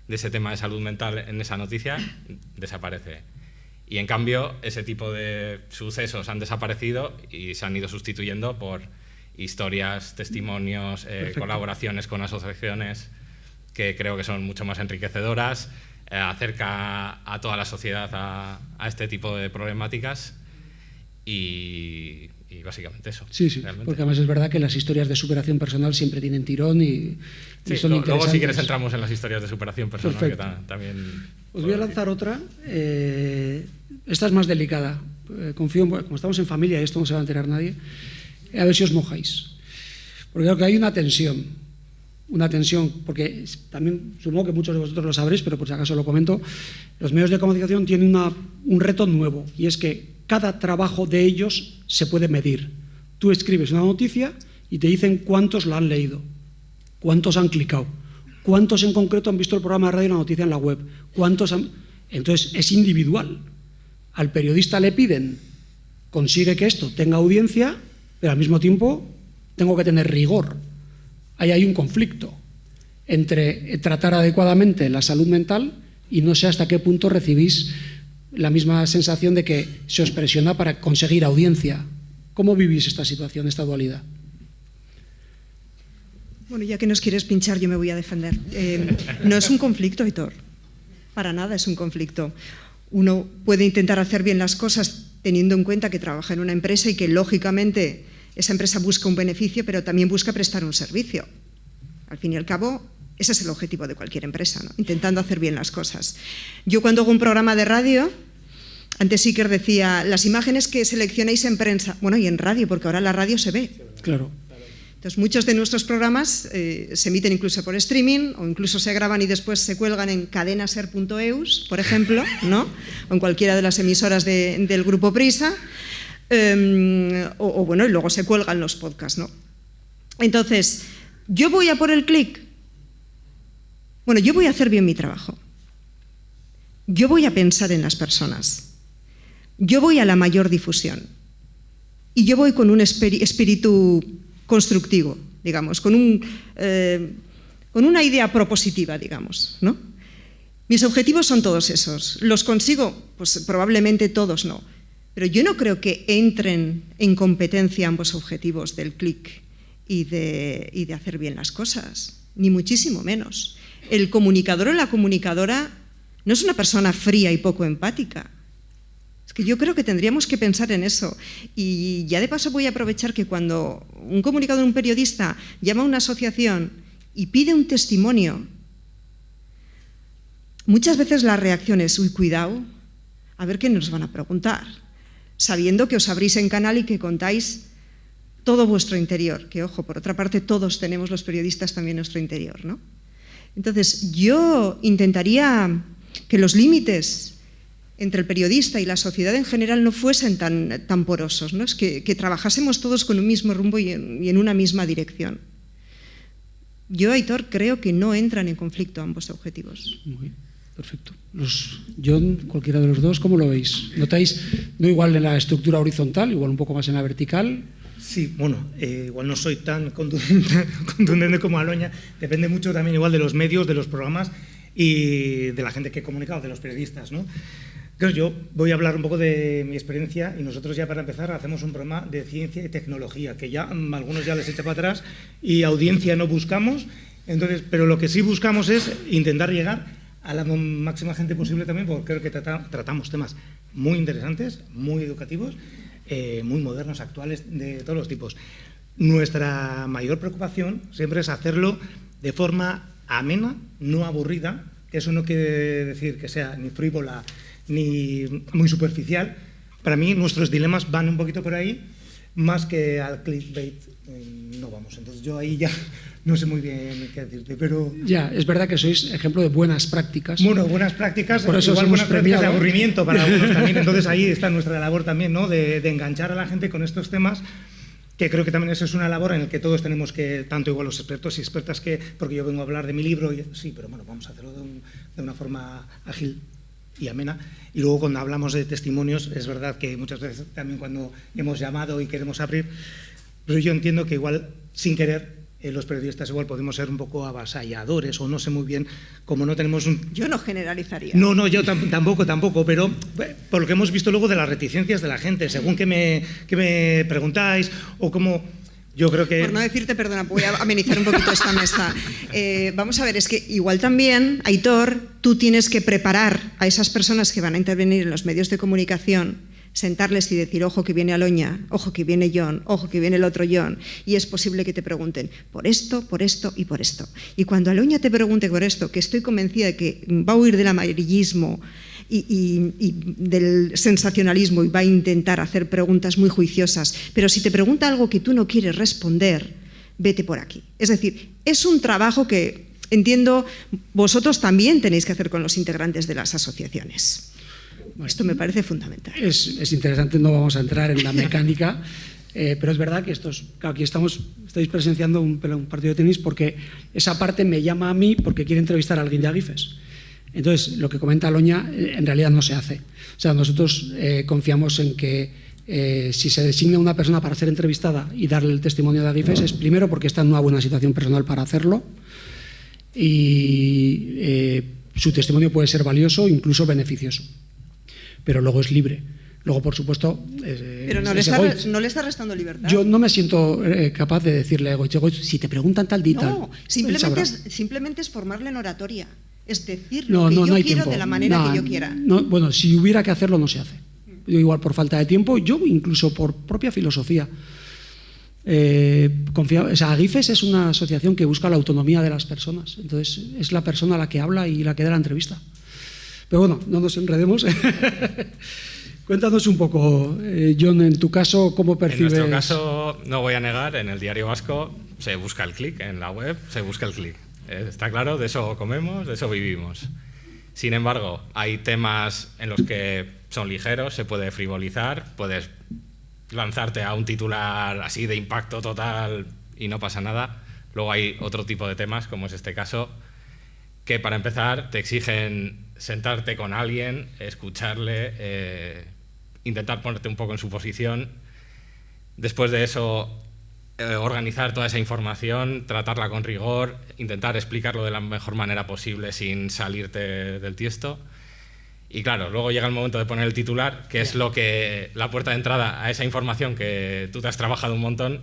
Speaker 7: ese tema de salud mental en esa noticia, desaparece. Y en cambio, ese tipo de sucesos han desaparecido y se han ido sustituyendo por historias, testimonios, colaboraciones con asociaciones que creo que son mucho más enriquecedoras, acerca a toda la sociedad a este tipo de problemáticas y y básicamente eso.
Speaker 1: Sí,
Speaker 7: realmente.
Speaker 1: porque además es verdad que las historias de superación personal siempre tienen tirón y son interesantes.
Speaker 7: Luego si quieres entramos en las historias de superación personal.
Speaker 1: Perfecto.
Speaker 7: Que también...
Speaker 1: Os voy a lanzar otra. Esta es más delicada. Confío en, como estamos en familia y esto no se va a enterar nadie, a ver si os mojáis. Porque creo que hay una tensión, porque también supongo que muchos de vosotros lo sabréis, pero por si acaso lo comento, los medios de comunicación tienen un reto nuevo, y es que cada trabajo de ellos se puede medir. Tú escribes una noticia y te dicen cuántos la han leído, cuántos han clicado, cuántos en concreto han visto el programa de radio y la noticia en la web, Entonces es individual. Al periodista le piden, consigue que esto tenga audiencia, pero al mismo tiempo tengo que tener rigor. Ahí hay un conflicto entre tratar adecuadamente la salud mental y no sé hasta qué punto recibís la misma sensación de que se os presiona para conseguir audiencia. ¿Cómo vivís esta situación, esta dualidad?
Speaker 3: Bueno, ya que nos quieres pinchar, yo me voy a defender. No es un conflicto, Aitor. Para nada es un conflicto. Uno puede intentar hacer bien las cosas teniendo en cuenta que trabaja en una empresa y que, lógicamente, esa empresa busca un beneficio, pero también busca prestar un servicio. Al fin y al cabo, ese es el objetivo de cualquier empresa, ¿no? Intentando hacer bien las cosas. Yo cuando hago un programa de radio, antes Iker decía, las imágenes que seleccionáis en prensa, bueno, y en radio, porque ahora la radio se ve.
Speaker 1: Claro.
Speaker 3: Entonces, muchos de nuestros programas se emiten incluso por streaming o incluso se graban y después se cuelgan en cadenaser.eus, por ejemplo, ¿no? O en cualquiera de las emisoras del Grupo Prisa. Bueno, y luego se cuelgan los podcasts, ¿no? Entonces, yo voy a por el clic. Bueno, yo voy a hacer bien mi trabajo. Yo voy a pensar en las personas. Yo voy a la mayor difusión. Y yo voy con un espíritu constructivo, digamos, con una idea propositiva, digamos, ¿no? Mis objetivos son todos esos. ¿Los consigo? Pues probablemente todos no. Pero yo no creo que entren en competencia ambos objetivos del clic y de hacer bien las cosas, ni muchísimo menos. El comunicador o la comunicadora no es una persona fría y poco empática. Es que yo creo que tendríamos que pensar en eso. Y ya de paso voy a aprovechar que cuando un comunicador, un periodista, llama a una asociación y pide un testimonio, muchas veces la reacción es, uy, cuidado, a ver qué nos van a preguntar, sabiendo que os abrís en canal y que contáis todo vuestro interior, que ojo, por otra parte todos tenemos los periodistas también nuestro interior, ¿no? Entonces yo intentaría que los límites entre el periodista y la sociedad en general no fuesen tan porosos, ¿no? Es que trabajásemos todos con un mismo rumbo y en una misma dirección. Yo, Aitor, creo que no entran en conflicto ambos objetivos.
Speaker 1: Muy bien, perfecto. John, cualquiera de los dos, ¿cómo lo veis? ¿Notáis no igual en la estructura horizontal, igual un poco más en la vertical?
Speaker 2: Sí, bueno, igual no soy tan contundente como Aloña, depende mucho también igual de los medios, de los programas y de la gente que comunica, de los periodistas, ¿no? Entonces yo voy a hablar un poco de mi experiencia y nosotros ya para empezar hacemos un programa de ciencia y tecnología, que ya algunos ya les echa para atrás y audiencia no buscamos, entonces, pero lo que sí buscamos es intentar llegar a la máxima gente posible también, porque creo que tratamos temas muy interesantes, muy educativos, muy modernos, actuales, de todos los tipos. Nuestra mayor preocupación siempre es hacerlo de forma amena, no aburrida, que eso no quiere decir que sea ni frívola ni muy superficial. Para mí nuestros dilemas van un poquito por ahí, más que al clickbait no vamos. Entonces yo ahí ya no sé muy bien qué decirte, pero... Ya,
Speaker 1: es verdad que sois ejemplo de buenas prácticas.
Speaker 2: Bueno, buenas prácticas,
Speaker 1: por eso
Speaker 2: igual buenas prácticas de
Speaker 1: premiado.
Speaker 2: aburrimiento para algunos también. Entonces ahí está nuestra labor también, ¿no? De enganchar a la gente con estos temas, que creo que también eso es una labor en la que todos tenemos que, tanto igual los expertos y expertas que, porque yo vengo a hablar de mi libro, y, sí, pero bueno, vamos a hacerlo de una forma ágil y amena. Y luego cuando hablamos de testimonios, es verdad que muchas veces también cuando hemos llamado y queremos abrir, pero yo entiendo que igual sin querer los periodistas igual podemos ser un poco avasalladores o no sé muy bien, como no tenemos un...
Speaker 3: Yo no generalizaría.
Speaker 2: No, yo tampoco, pero por lo que hemos visto luego de las reticencias de la gente, según que me preguntáis o como... Yo creo que...
Speaker 3: Por no decirte, perdona, voy a amenizar un poquito esta mesa. Vamos a ver, es que igual también, Aitor, tú tienes que preparar a esas personas que van a intervenir en los medios de comunicación sentarles y decir, ojo que viene Aloña, ojo que viene Jon, ojo que viene el otro Jon, y es posible que te pregunten por esto y por esto. Y cuando Aloña te pregunte por esto, que estoy convencida de que va a huir del amarillismo y del sensacionalismo y va a intentar hacer preguntas muy juiciosas, pero si te pregunta algo que tú no quieres responder, vete por aquí. Es decir, es un trabajo que entiendo vosotros también tenéis que hacer con los integrantes de las asociaciones. Esto me parece fundamental.
Speaker 1: Es interesante, no vamos a entrar en la mecánica, pero es verdad que claro, aquí estáis presenciando un partido de tenis porque esa parte me llama a mí porque quiere entrevistar a alguien de Agifes. Entonces, lo que comenta Aloña en realidad no se hace. O sea, nosotros confiamos en que si se designa una persona para ser entrevistada y darle el testimonio de Agifes es primero porque está en una buena situación personal para hacerlo y su testimonio puede ser valioso, incluso beneficioso. Pero luego es libre. Luego, por supuesto...
Speaker 3: Pero no le está restando libertad.
Speaker 1: Yo no me siento capaz de decirle a Goicoechea, si te preguntan tal y tal.
Speaker 3: No, simplemente es formarle en oratoria. Es decir lo que yo quiero
Speaker 1: tiempo.
Speaker 3: De la manera que yo quiera.
Speaker 1: Bueno, si hubiera que hacerlo, no se hace. Yo igual por falta de tiempo, yo incluso por propia filosofía. Agifes es una asociación que busca la autonomía de las personas. Entonces, es la persona la que habla y la que da la entrevista. Pero bueno, no nos enredemos. Cuéntanos un poco, Jon, en tu caso, ¿cómo percibes?
Speaker 7: En nuestro caso, no voy a negar, en el Diario Vasco se busca el clic, en la web se busca el clic. Está claro, de eso comemos, de eso vivimos. Sin embargo, hay temas en los que son ligeros, se puede frivolizar, puedes lanzarte a un titular así de impacto total y no pasa nada. Luego hay otro tipo de temas, como es este caso, que para empezar te exigen sentarte con alguien, escucharle, intentar ponerte un poco en su posición. Después de eso, organizar toda esa información, tratarla con rigor, intentar explicarlo de la mejor manera posible sin salirte del tiesto. Y claro, luego llega el momento de poner el titular, que es la puerta de entrada a esa información que tú te has trabajado un montón,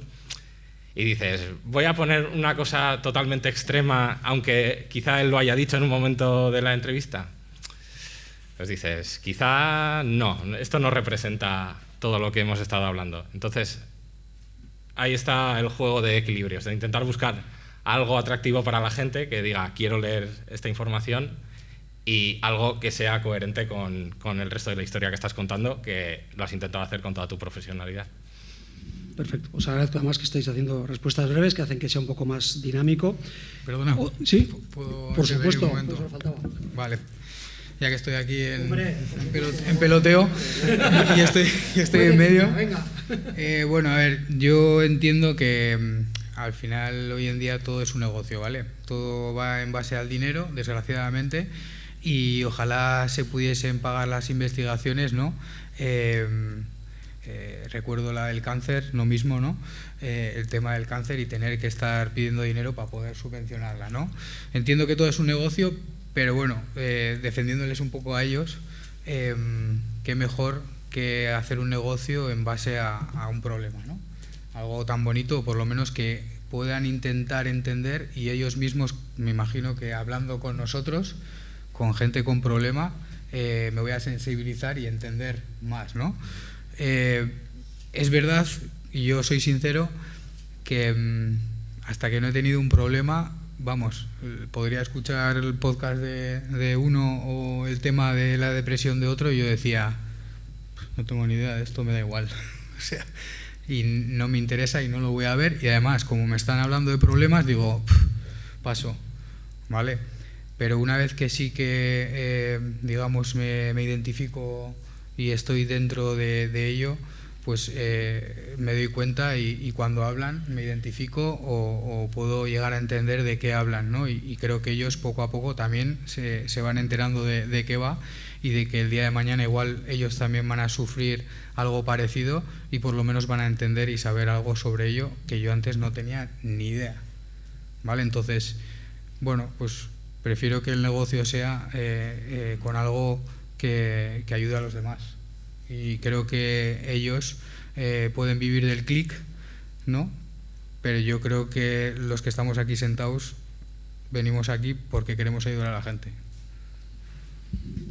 Speaker 7: y dices, voy a poner una cosa totalmente extrema, aunque quizá él lo haya dicho en un momento de la entrevista. Pues dices, quizá no, esto no representa todo lo que hemos estado hablando. Entonces, ahí está el juego de equilibrios, de intentar buscar algo atractivo para la gente, que diga, quiero leer esta información, y algo que sea coherente con el resto de la historia que estás contando, que lo has intentado hacer con toda tu profesionalidad.
Speaker 1: Perfecto. Os agradezco además que estáis haciendo respuestas breves que hacen que sea un poco más dinámico.
Speaker 8: Perdona.
Speaker 1: ¿Sí?
Speaker 8: ¿Puedo
Speaker 1: por supuesto.
Speaker 8: Un momento? Vale. Ya que estoy aquí en peloteo y estoy en medio.
Speaker 1: Venga.
Speaker 8: Bueno, a ver, yo entiendo que al final hoy en día todo es un negocio, ¿vale? Todo va en base al dinero, desgraciadamente, y ojalá se pudiesen pagar las investigaciones, ¿no? Recuerdo el cáncer, lo mismo, ¿no? El tema del cáncer y tener que estar pidiendo dinero para poder subvencionarla, ¿no? Entiendo que todo es un negocio, pero bueno, defendiéndoles un poco a ellos, qué mejor que hacer un negocio en base a un problema, ¿no? Algo tan bonito, o por lo menos que puedan intentar entender, y ellos mismos, me imagino que hablando con nosotros, con gente con problema, me voy a sensibilizar y entender más, ¿no? Es verdad, y yo soy sincero, que hasta que no he tenido un problema, vamos, podría escuchar el podcast de uno o el tema de la depresión de otro y yo decía, no tengo ni idea de esto, me da igual. O sea, y no me interesa y no lo voy a ver, y además, como me están hablando de problemas, digo, paso, ¿vale? Pero una vez que sí que, digamos, me identifico y estoy dentro de ello, pues me doy cuenta y cuando hablan me identifico o puedo llegar a entender de qué hablan, ¿no? Y creo que ellos poco a poco también se van enterando de qué va, y de que el día de mañana igual ellos también van a sufrir algo parecido y por lo menos van a entender y saber algo sobre ello que yo antes no tenía ni idea, ¿vale? Entonces, bueno, pues prefiero que el negocio sea con algo que ayude a los demás, y creo que ellos pueden vivir del clic, ¿no? Pero yo creo que los que estamos aquí sentados venimos aquí porque queremos ayudar a la gente.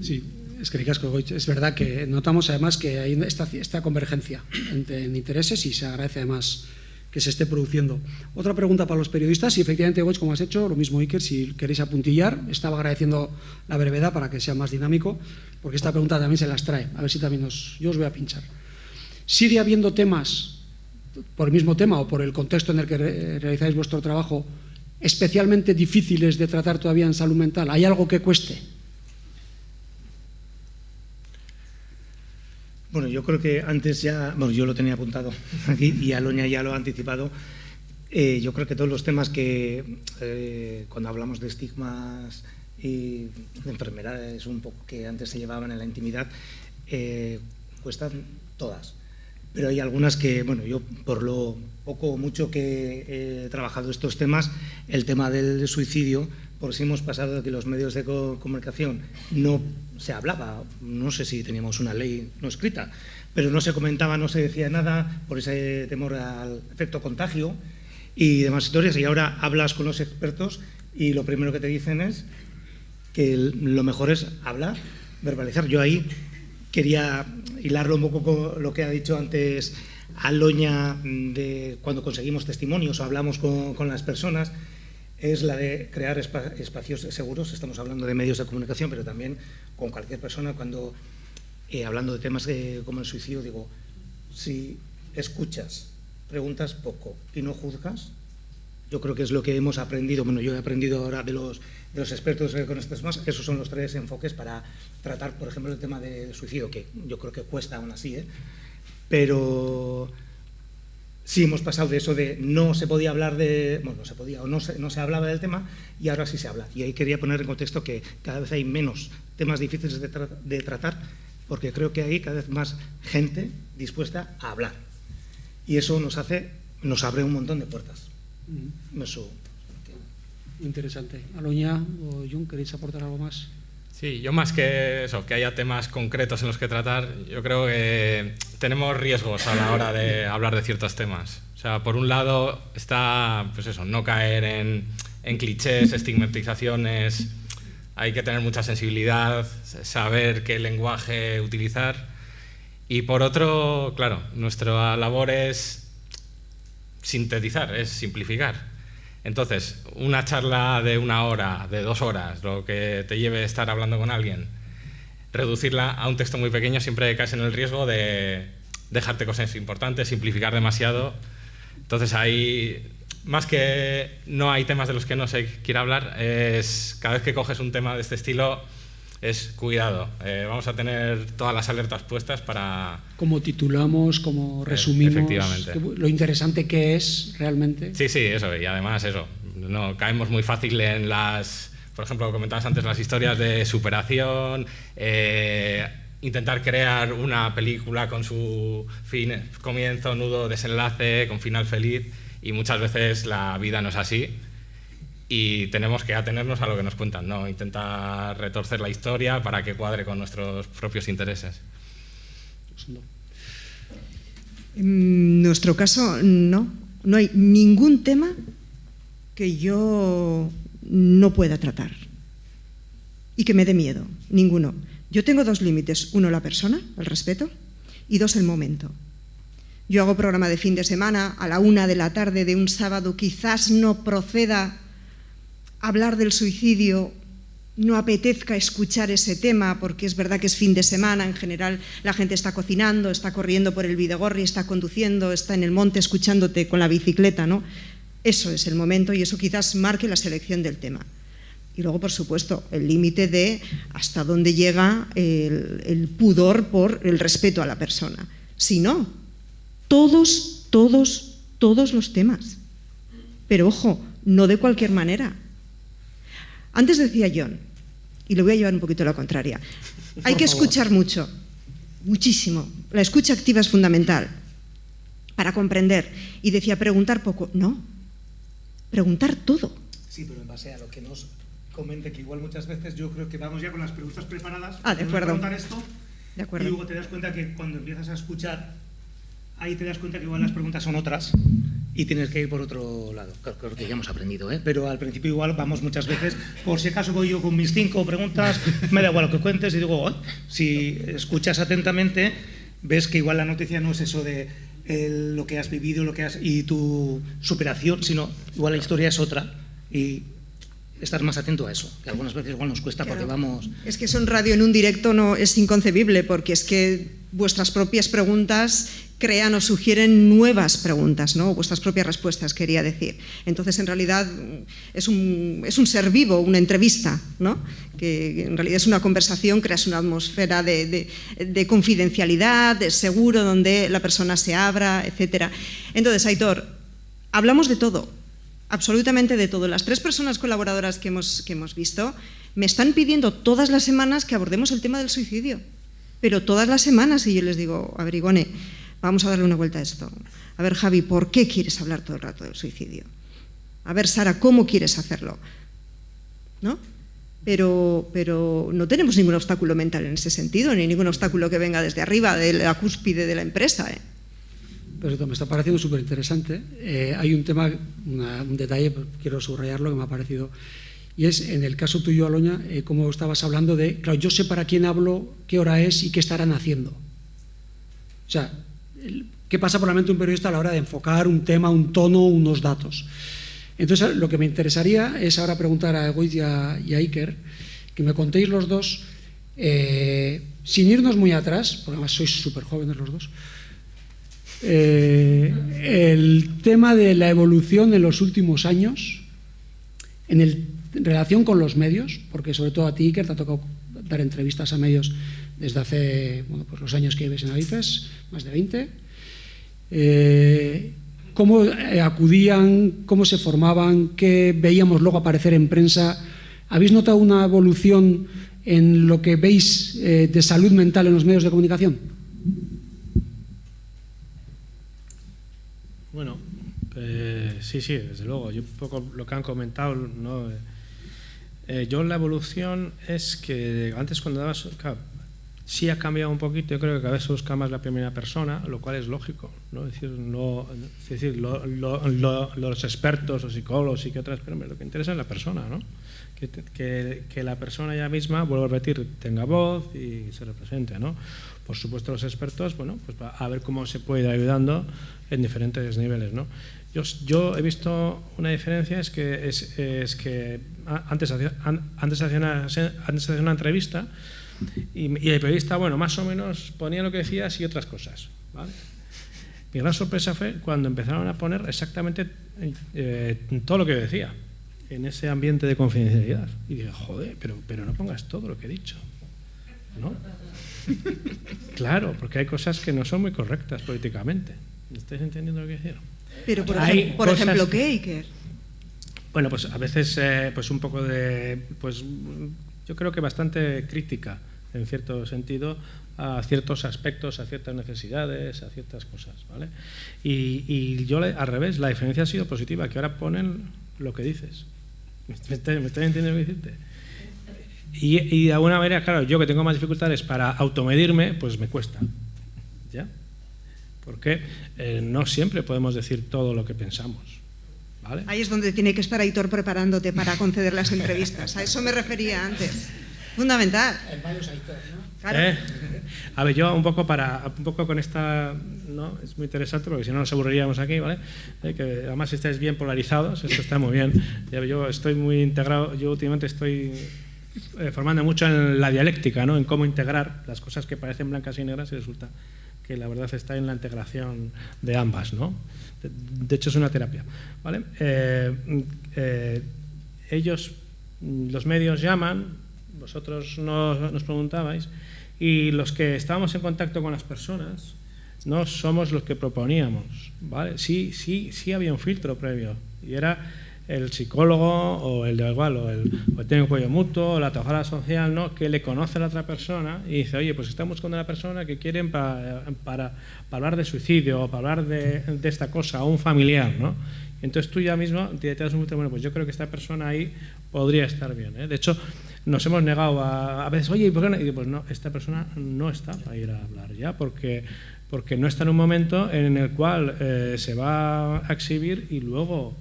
Speaker 1: Sí, Es que es verdad que notamos además que hay esta convergencia en intereses y se agradece además que se esté produciendo. Otra pregunta para los periodistas, y efectivamente, Goich, como has hecho, lo mismo Iker, si queréis apuntillar, estaba agradeciendo la brevedad para que sea más dinámico, porque esta pregunta también se las trae, a ver si también yo os voy a pinchar. ¿Sigue habiendo temas, por el mismo tema o por el contexto en el que realizáis vuestro trabajo, especialmente difíciles de tratar todavía en salud mental? ¿Hay algo que cueste?
Speaker 2: Bueno, yo creo que antes ya, bueno, yo lo tenía apuntado aquí y Aloña ya lo ha anticipado. Yo creo que todos los temas que, cuando hablamos de estigmas y de enfermedades un poco que antes se llevaban en la intimidad, cuestan todas. Pero hay algunas que, bueno, yo por lo poco o mucho que he trabajado estos temas, el tema del suicidio, por si hemos pasado de que los medios de comunicación no se hablaba, no sé si teníamos una ley no escrita, pero no se comentaba, no se decía nada por ese temor al efecto contagio y demás historias, y ahora hablas con los expertos y lo primero que te dicen es que lo mejor es hablar, verbalizar. Yo ahí quería hilarlo un poco con lo que ha dicho antes Aloña de cuando conseguimos testimonios o hablamos con las personas, es la de crear espacios seguros. Estamos hablando de medios de comunicación, pero también con cualquier persona. Cuando, hablando de temas como el suicidio, digo, si escuchas, preguntas poco y no juzgas, yo creo que es lo que hemos aprendido. Bueno, yo he aprendido ahora de los expertos con estos temas. Esos son los 3 enfoques para tratar, por ejemplo, el tema del suicidio, que yo creo que cuesta aún así, pero sí hemos pasado de eso de no se podía hablar de, bueno, no se podía o no se hablaba del tema, y ahora sí se habla. Y ahí quería poner en contexto que cada vez hay menos temas difíciles de tratar, porque creo que hay cada vez más gente dispuesta a hablar. Y eso nos abre un montón de puertas. Eso.
Speaker 1: Interesante. Aloña o Jun, ¿queréis aportar algo más?
Speaker 7: Sí, yo más que eso, que haya temas concretos en los que tratar, yo creo que tenemos riesgos a la hora de hablar de ciertos temas. O sea, por un lado está, pues eso, no caer en clichés, estigmatizaciones, hay que tener mucha sensibilidad, saber qué lenguaje utilizar. Y por otro, claro, nuestra labor es sintetizar, es simplificar. Entonces, una charla de 1 hora, de 2 horas, lo que te lleve estar hablando con alguien, reducirla a un texto muy pequeño, siempre caes en el riesgo de dejarte cosas importantes, simplificar demasiado. Entonces, ahí, más que no hay temas de los que no se quiera hablar, es cada vez que coges un tema de este estilo, es cuidado. Vamos a tener todas las alertas puestas para...
Speaker 1: Como titulamos, como resumimos,
Speaker 7: efectivamente,
Speaker 1: lo interesante que es realmente.
Speaker 7: Sí, eso, y además eso, no caemos muy fácil en las, por ejemplo, comentabas antes las historias de superación, intentar crear una película con su comienzo, nudo, desenlace, con final feliz, y muchas veces la vida no es así. Y tenemos que atenernos a lo que nos cuentan, no intentar retorcer la historia para que cuadre con nuestros propios intereses.
Speaker 3: En nuestro caso, no hay ningún tema que yo no pueda tratar y que me dé miedo, ninguno. Yo tengo 2 límites: 1, la persona, el respeto, y 2, el momento. Yo hago programa de fin de semana, a la 1 de la tarde de un sábado, quizás no proceda hablar del suicidio, no apetezca escuchar ese tema, porque es verdad que es fin de semana, en general la gente está cocinando, está corriendo por el Bidegorri, está conduciendo, está en el monte escuchándote con la bicicleta, ¿no? Eso es el momento y eso quizás marque la selección del tema. Y luego, por supuesto, el límite de hasta dónde llega el pudor por el respeto a la persona. Si no, todos los temas. Pero ojo, no de cualquier manera. Antes decía John, y lo voy a llevar un poquito a la contraria, hay que escuchar mucho, muchísimo. La escucha activa es fundamental para comprender. Y decía, preguntar poco. No, preguntar todo.
Speaker 2: Sí, pero en base a lo que nos comente, que igual muchas veces yo creo que vamos ya con las preguntas preparadas.
Speaker 3: De acuerdo.
Speaker 2: Preguntar esto,
Speaker 3: de acuerdo.
Speaker 2: Y luego te das cuenta que cuando empiezas a escuchar, ahí te das cuenta que igual las preguntas son otras. y tienes que ir por otro lado. Creo que ya hemos aprendido, pero al principio igual vamos muchas veces, por si acaso voy yo con mis 5 preguntas, me da igual lo que cuentes, y digo, si escuchas atentamente, ves que igual la noticia no es eso de lo que has vivido y tu superación, sino igual la historia es otra, y estar más atento a eso, que algunas veces igual nos cuesta, claro, porque vamos...
Speaker 3: Es que eso en radio, en un directo, no es inconcebible, porque es que vuestras propias preguntas crean o sugieren nuevas preguntas, ¿no? Vuestras propias respuestas, quería decir. Entonces, en realidad, es un ser vivo, una entrevista, ¿no? Que en realidad es una conversación, creas una atmósfera de confidencialidad, de seguro, donde la persona se abra, etc. Entonces, Aitor, hablamos de todo, absolutamente de todo. Las 3 personas colaboradoras que hemos visto me están pidiendo todas las semanas que abordemos el tema del suicidio, pero todas las semanas, y yo les digo, a ver, Igone, vamos a darle una vuelta a esto. A ver, Javi, ¿por qué quieres hablar todo el rato del suicidio? A ver, Sara, ¿cómo quieres hacerlo? ¿No? Pero no tenemos ningún obstáculo mental en ese sentido, ni ningún obstáculo que venga desde arriba, de la cúspide de la empresa.
Speaker 1: Pero me está pareciendo súper interesante. Hay un tema, un detalle, quiero subrayarlo, que me ha parecido, y es en el caso tuyo, Aloña, como estabas hablando de, claro, yo sé para quién hablo, qué hora es y qué estarán haciendo. O sea, ¿qué pasa por la mente de un periodista a la hora de enfocar un tema, un tono, unos datos? Entonces, lo que me interesaría es ahora preguntar a Egoitz y a Iker, que me contéis los dos, sin irnos muy atrás, porque además sois súper jóvenes los dos, el tema de la evolución en los últimos años en relación con los medios, porque sobre todo a ti, Iker, te ha tocado dar entrevistas a medios desde hace pues los años que vives en Adifes, más de 20. ¿Cómo acudían, cómo se formaban, qué veíamos luego aparecer en prensa? ¿Habéis notado una evolución en lo que veis de salud mental en los medios de comunicación?
Speaker 9: Bueno, sí, desde luego. Yo un poco lo que han comentado, ¿no? Yo la evolución es que antes cuando dabas... Claro, sí ha cambiado un poquito, yo creo que cada vez se busca más la primera persona, lo cual es lógico, ¿no? Es decir, los expertos o psicólogos, psiquiatras, pero lo que interesa es la persona, ¿no? Que la persona ella misma, vuelvo a repetir, tenga voz y se represente, ¿no? Por supuesto los expertos, bueno, pues a ver cómo se puede ir ayudando en diferentes niveles, ¿no? Yo he visto una diferencia, es que antes hacía una entrevista y el periodista, bueno, más o menos ponía lo que decías y otras cosas, ¿vale? Mi gran sorpresa fue cuando empezaron a poner exactamente todo lo que decía en ese ambiente de confidencialidad. Y dije, joder, pero no pongas todo lo que he dicho, ¿no? Claro, porque hay cosas que no son muy correctas políticamente. ¿Estáis entendiendo lo que quiero?
Speaker 3: Pero, por ejemplo, ¿qué, Iker?
Speaker 9: Bueno, pues a veces pues un poco de... pues yo creo que bastante crítica, en cierto sentido, a ciertos aspectos, a ciertas necesidades, a ciertas cosas, ¿vale? Y yo, al revés, la diferencia ha sido positiva, que ahora ponen lo que dices. ¿Me estás entendiendo lo que decirte? Y de alguna manera, claro, yo que tengo más dificultades para automedirme, pues me cuesta, ¿ya? Porque no siempre podemos decir todo lo que pensamos, ¿vale? Ahí
Speaker 3: es donde tiene que estar Aitor preparándote para conceder las entrevistas. A eso me refería antes. Fundamental.
Speaker 1: El malo es Aitor, ¿no?
Speaker 3: Claro.
Speaker 9: A ver, yo un poco con esta, ¿no? Es muy interesante porque si no nos aburriríamos aquí, ¿vale? Que además estáis bien polarizados, esto está muy bien. Yo estoy muy integrado, yo últimamente estoy formando mucho en la dialéctica, ¿no? En cómo integrar las cosas que parecen blancas y negras y resulta que la verdad está en la integración de ambas, ¿no? De hecho es una terapia, ¿vale? Ellos, los medios llaman, vosotros nos preguntabais, y los que estábamos en contacto con las personas no somos los que proponíamos, ¿vale? Sí había un filtro previo y era el psicólogo o el de igual o el tiene un cuello mutuo o la trabajadora social, ¿no? Que le conoce a la otra persona y dice, oye, pues estamos buscando a una persona que quieren para hablar de suicidio o para hablar de esta cosa, o un familiar, ¿no? Entonces tú ya mismo te das un filtro, bueno, pues yo creo que esta persona ahí podría estar bien, ¿eh? De hecho, nos hemos negado a veces, oye, ¿y por qué no? Y digo, pues no, esta persona no está para ir a hablar ya, porque porque no está en un momento en el cual se va a exhibir y luego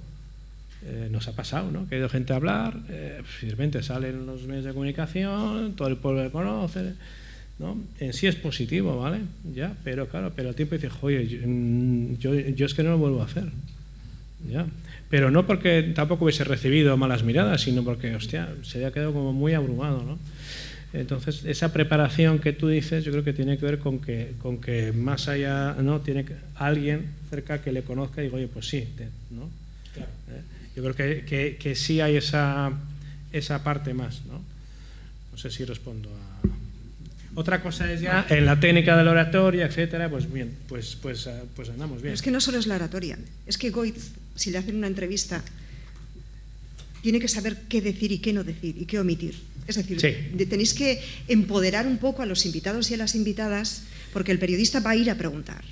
Speaker 9: nos ha pasado, ¿no? Que ha ido gente a hablar, de repente salen los medios de comunicación, todo el pueblo le conoce, ¿no? En sí es positivo, ¿vale? Ya, pero claro, pero al tiempo dices, oye, yo es que no lo vuelvo a hacer, ya. Pero no porque tampoco hubiese recibido malas miradas, sino porque, hostia, se había quedado como muy abrumado, ¿no? Entonces, esa preparación que tú dices, yo creo que tiene que ver con que más allá, ¿no? Tiene alguien cerca que le conozca y diga, oye, pues sí, ¿no? Claro. Yo creo que sí hay esa parte más, ¿no? No sé si respondo a... Otra cosa es ya en la técnica de la oratoria, etcétera, pues bien, pues andamos bien.
Speaker 3: Pero es que no solo es la oratoria, es que Goetz, si le hacen una entrevista, tiene que saber qué decir y qué no decir y qué omitir. Es decir,
Speaker 9: sí,
Speaker 3: tenéis que empoderar un poco a los invitados y a las invitadas, porque el periodista va a ir a preguntar.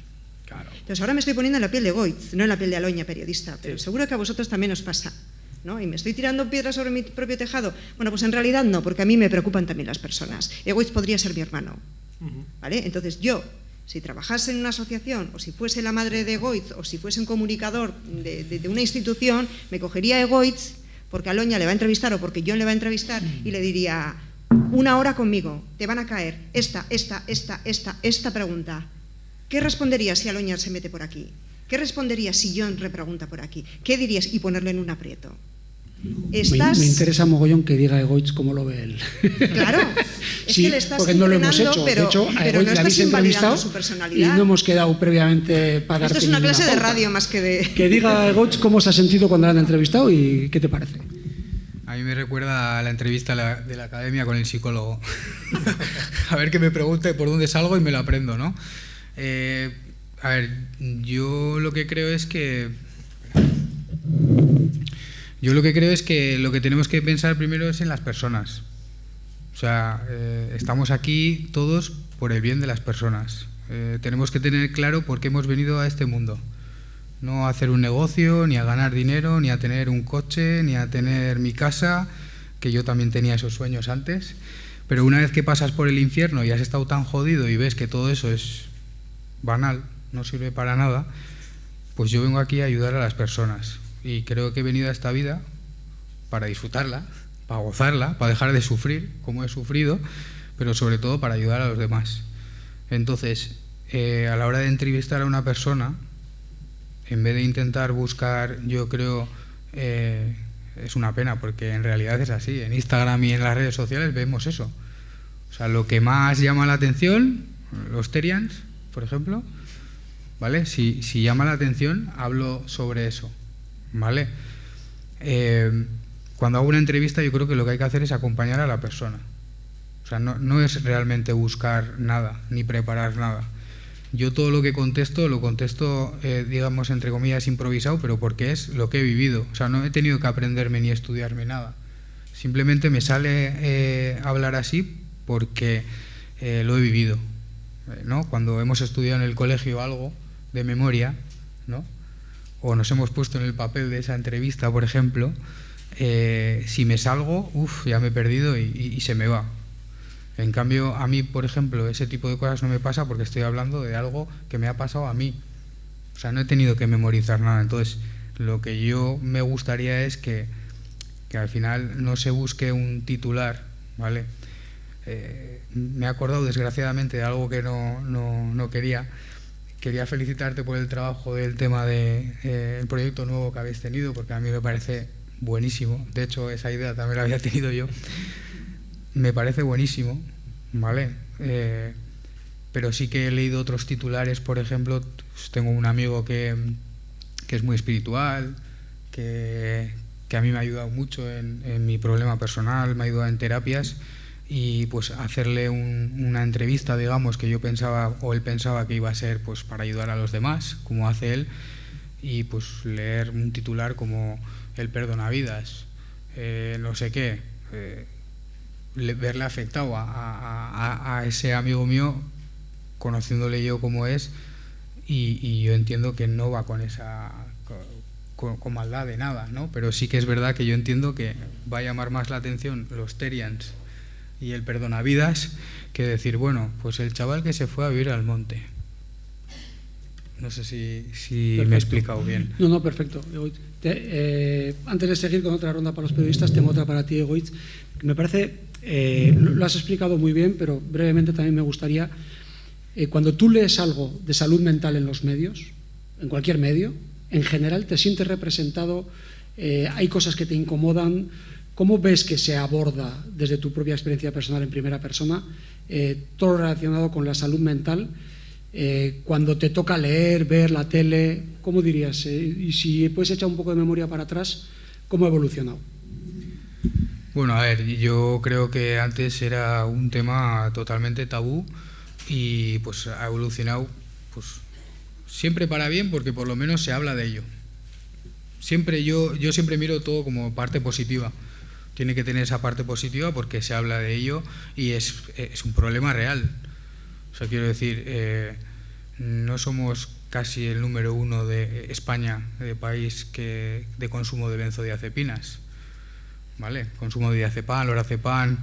Speaker 9: Claro.
Speaker 3: Entonces ahora me estoy poniendo en la piel de Goetz, no en la piel de Aloña, periodista, pero
Speaker 9: sí,
Speaker 3: seguro que a vosotros también os pasa, ¿no? Y me estoy tirando piedras sobre mi propio tejado. Bueno, pues en realidad no, porque a mí me preocupan también las personas. Goetz podría ser mi hermano, ¿vale? Entonces yo, si trabajase en una asociación, o si fuese la madre de Goetz, o si fuese un comunicador de una institución, me cogería a Goetz, porque Aloña le va a entrevistar o porque John le va a entrevistar, y le diría, 1 hora conmigo, te van a caer esta pregunta. ¿Qué responderías si Aloña se mete por aquí? ¿Qué responderías si John repregunta por aquí? ¿Qué dirías? Y ponerle en un aprieto.
Speaker 1: Me interesa mogollón que diga Goetz cómo lo ve él.
Speaker 3: Claro, es
Speaker 1: sí,
Speaker 3: que le estás
Speaker 1: porque no lo hemos hecho.
Speaker 3: Pero,
Speaker 1: de hecho, a
Speaker 3: pero
Speaker 1: Goetz
Speaker 3: no
Speaker 1: le habéis
Speaker 3: estás invalidando
Speaker 1: entrevistado
Speaker 3: su personalidad.
Speaker 1: y no hemos quedado previamente para
Speaker 3: Esto
Speaker 1: darte
Speaker 3: es una
Speaker 1: ninguna
Speaker 3: clase de
Speaker 1: pauta.
Speaker 3: radio más que de...
Speaker 1: Que diga Goetz cómo se ha sentido cuando le han entrevistado y qué te parece.
Speaker 8: A mí me recuerda a la entrevista de la academia con el psicólogo. A ver que me pregunte por dónde salgo y me lo aprendo, ¿no? A ver, yo lo que creo es que lo que tenemos que pensar primero es en las personas. O sea, estamos aquí todos por el bien de las personas. Tenemos que tener claro por qué hemos venido a este mundo. No a hacer un negocio, ni a ganar dinero, ni a tener un coche, ni a tener mi casa, que yo también tenía esos sueños antes. Pero una vez que pasas por el infierno y has estado tan jodido y ves que todo eso es banal, no sirve para nada, pues yo vengo aquí a ayudar a las personas. Y creo que he venido a esta vida para disfrutarla, para gozarla, para dejar de sufrir como he sufrido, pero sobre todo para ayudar a los demás. Entonces, a la hora de entrevistar a una persona, en vez de intentar buscar, yo creo, es una pena porque en realidad es así, en Instagram y en las redes sociales vemos eso. O sea, lo que más llama la atención, los Terians, por ejemplo, ¿vale? Si llama la atención, hablo sobre eso, ¿vale? Cuando hago una entrevista yo creo que lo que hay que hacer es acompañar a la persona. O sea, no es realmente buscar nada, ni preparar nada. Yo todo lo que contesto, lo contesto, digamos, entre comillas, improvisado, pero porque es lo que he vivido. O sea, no he tenido que aprenderme ni estudiarme nada. Simplemente me sale hablar así porque lo he vivido, ¿no? Cuando hemos estudiado en el colegio algo de memoria, ¿no? O nos hemos puesto en el papel de esa entrevista, por ejemplo, si me salgo, ya me he perdido y se me va. En cambio, a mí, por ejemplo, ese tipo de cosas no me pasa porque estoy hablando de algo que me ha pasado a mí. O sea, no he tenido que memorizar nada. Entonces, lo que yo me gustaría es que al final no se busque un titular, ¿vale? Me he acordado, desgraciadamente, de algo que no quería. Quería felicitarte por el trabajo del tema del proyecto nuevo que habéis tenido, porque a mí me parece buenísimo. De hecho, esa idea también la había tenido yo. Me parece buenísimo, ¿vale? Pero sí que he leído otros titulares, por ejemplo, tengo un amigo que es muy espiritual, que a mí me ha ayudado mucho en mi problema personal, me ha ayudado en terapias, y pues hacerle una entrevista, digamos, que yo pensaba, o él pensaba que iba a ser pues para ayudar a los demás, como hace él, y pues leer un titular como El perdonavidas, no sé qué, verle afectado a ese amigo mío, conociéndole yo como es, y yo entiendo que no va con esa con maldad de nada, ¿no? Pero sí que es verdad que yo entiendo que va a llamar más la atención los Terians y el perdonavidas que decir, bueno, pues el chaval que se fue a vivir al monte, No sé si me he explicado bien.
Speaker 1: No, perfecto. Antes de seguir con otra ronda para los periodistas, tengo otra para ti, Egoitz. Me parece, lo has explicado muy bien, pero brevemente también me gustaría, cuando tú lees algo de salud mental en los medios, en cualquier medio, en general te sientes representado, hay cosas que te incomodan. ¿Cómo ves que se aborda desde tu propia experiencia personal en primera persona todo relacionado con la salud mental? Cuando te toca leer, ver la tele, ¿cómo dirías? Y si puedes echar un poco de memoria para atrás, ¿cómo ha evolucionado?
Speaker 8: Bueno, a ver, yo creo que antes era un tema totalmente tabú y pues ha evolucionado pues siempre para bien, porque por lo menos se habla de ello. Yo siempre miro todo como parte positiva. Tiene que tener esa parte positiva porque se habla de ello y es un problema real. O sea, quiero decir, no somos casi el número 1 de España, de país de consumo de benzodiazepinas, ¿vale? Consumo de diazepam, lorazepam,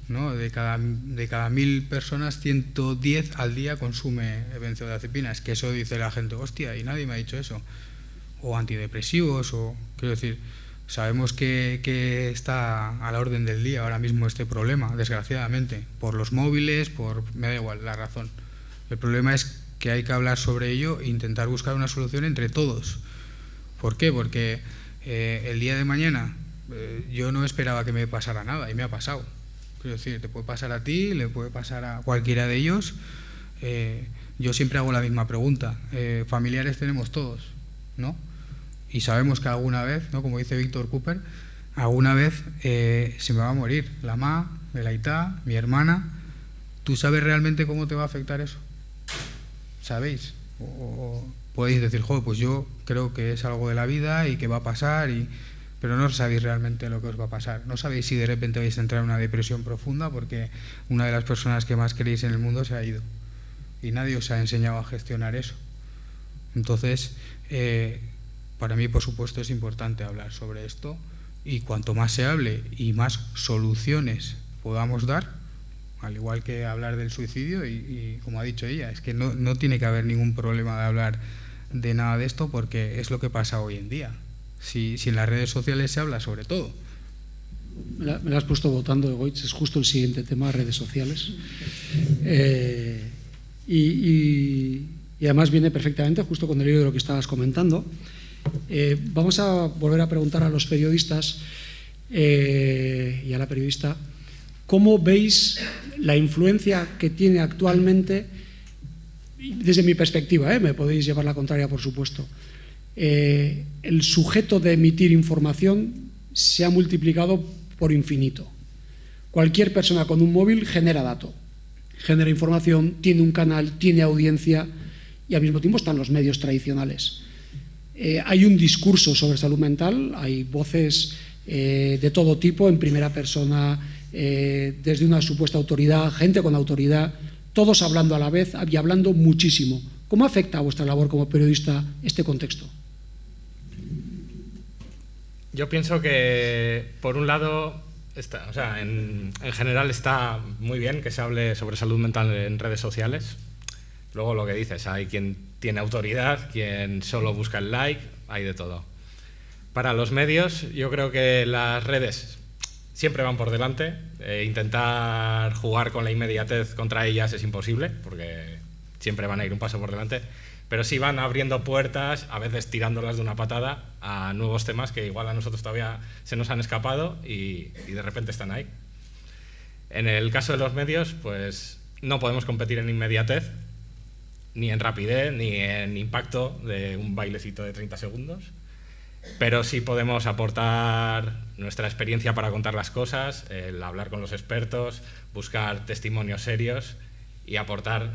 Speaker 8: ¿no? De cada 1000 personas, 110 al día consume benzodiazepinas, que eso dice la gente, hostia, y nadie me ha dicho eso. O antidepresivos, quiero decir, sabemos que está a la orden del día ahora mismo este problema, desgraciadamente, por los móviles, me da igual la razón. El problema es que hay que hablar sobre ello e intentar buscar una solución entre todos. ¿Por qué? Porque el día de mañana yo no esperaba que me pasara nada y me ha pasado. Quiero decir, te puede pasar a ti, le puede pasar a cualquiera de ellos. Yo siempre hago la misma pregunta. Familiares tenemos todos, ¿no? Y sabemos que alguna vez, ¿no? Como dice Víctor Cooper, alguna vez se me va a morir la ma, el aitá, mi hermana. ¿Tú sabes realmente cómo te va a afectar eso? ¿Sabéis? O podéis decir, joder, pues yo creo que es algo de la vida y que va a pasar, pero no sabéis realmente lo que os va a pasar. No sabéis si de repente vais a entrar en una depresión profunda porque una de las personas que más queréis en el mundo se ha ido y nadie os ha enseñado a gestionar eso. Entonces, para mí, por supuesto, es importante hablar sobre esto y cuanto más se hable y más soluciones podamos dar, al igual que hablar del suicidio y como ha dicho ella, es que no tiene que haber ningún problema de hablar de nada de esto porque es lo que pasa hoy en día. Si en las redes sociales se habla sobre todo.
Speaker 1: Me la has puesto votando, Egoitz, es justo el siguiente tema, redes sociales. Y además viene perfectamente justo con el hilo de lo que estabas comentando. Vamos a volver a preguntar a los periodistas y a la periodista, ¿cómo veis la influencia que tiene actualmente, desde mi perspectiva, me podéis llevar la contraria, por supuesto, el sujeto de emitir información se ha multiplicado por infinito? Cualquier persona con un móvil genera dato, genera información, tiene un canal, tiene audiencia y al mismo tiempo están los medios tradicionales. Hay un discurso sobre salud mental, hay voces de todo tipo, en primera persona, desde una supuesta autoridad, gente con autoridad, todos hablando a la vez y hablando muchísimo. ¿Cómo afecta a vuestra labor como periodista este contexto?
Speaker 7: Yo pienso que, por un lado, en general está muy bien que se hable sobre salud mental en redes sociales. Luego lo que dices, hay quien tiene autoridad, quien solo busca el like, hay de todo. Para los medios, yo creo que las redes siempre van por delante. Intentar jugar con la inmediatez contra ellas es imposible, porque siempre van a ir un paso por delante. Pero sí van abriendo puertas, a veces tirándolas de una patada, a nuevos temas que igual a nosotros todavía se nos han escapado y de repente están ahí. En el caso de los medios, pues no podemos competir en inmediatez, ni en rapidez, ni en impacto de un bailecito de 30 segundos, pero sí podemos aportar nuestra experiencia para contar las cosas, el hablar con los expertos, buscar testimonios serios y aportar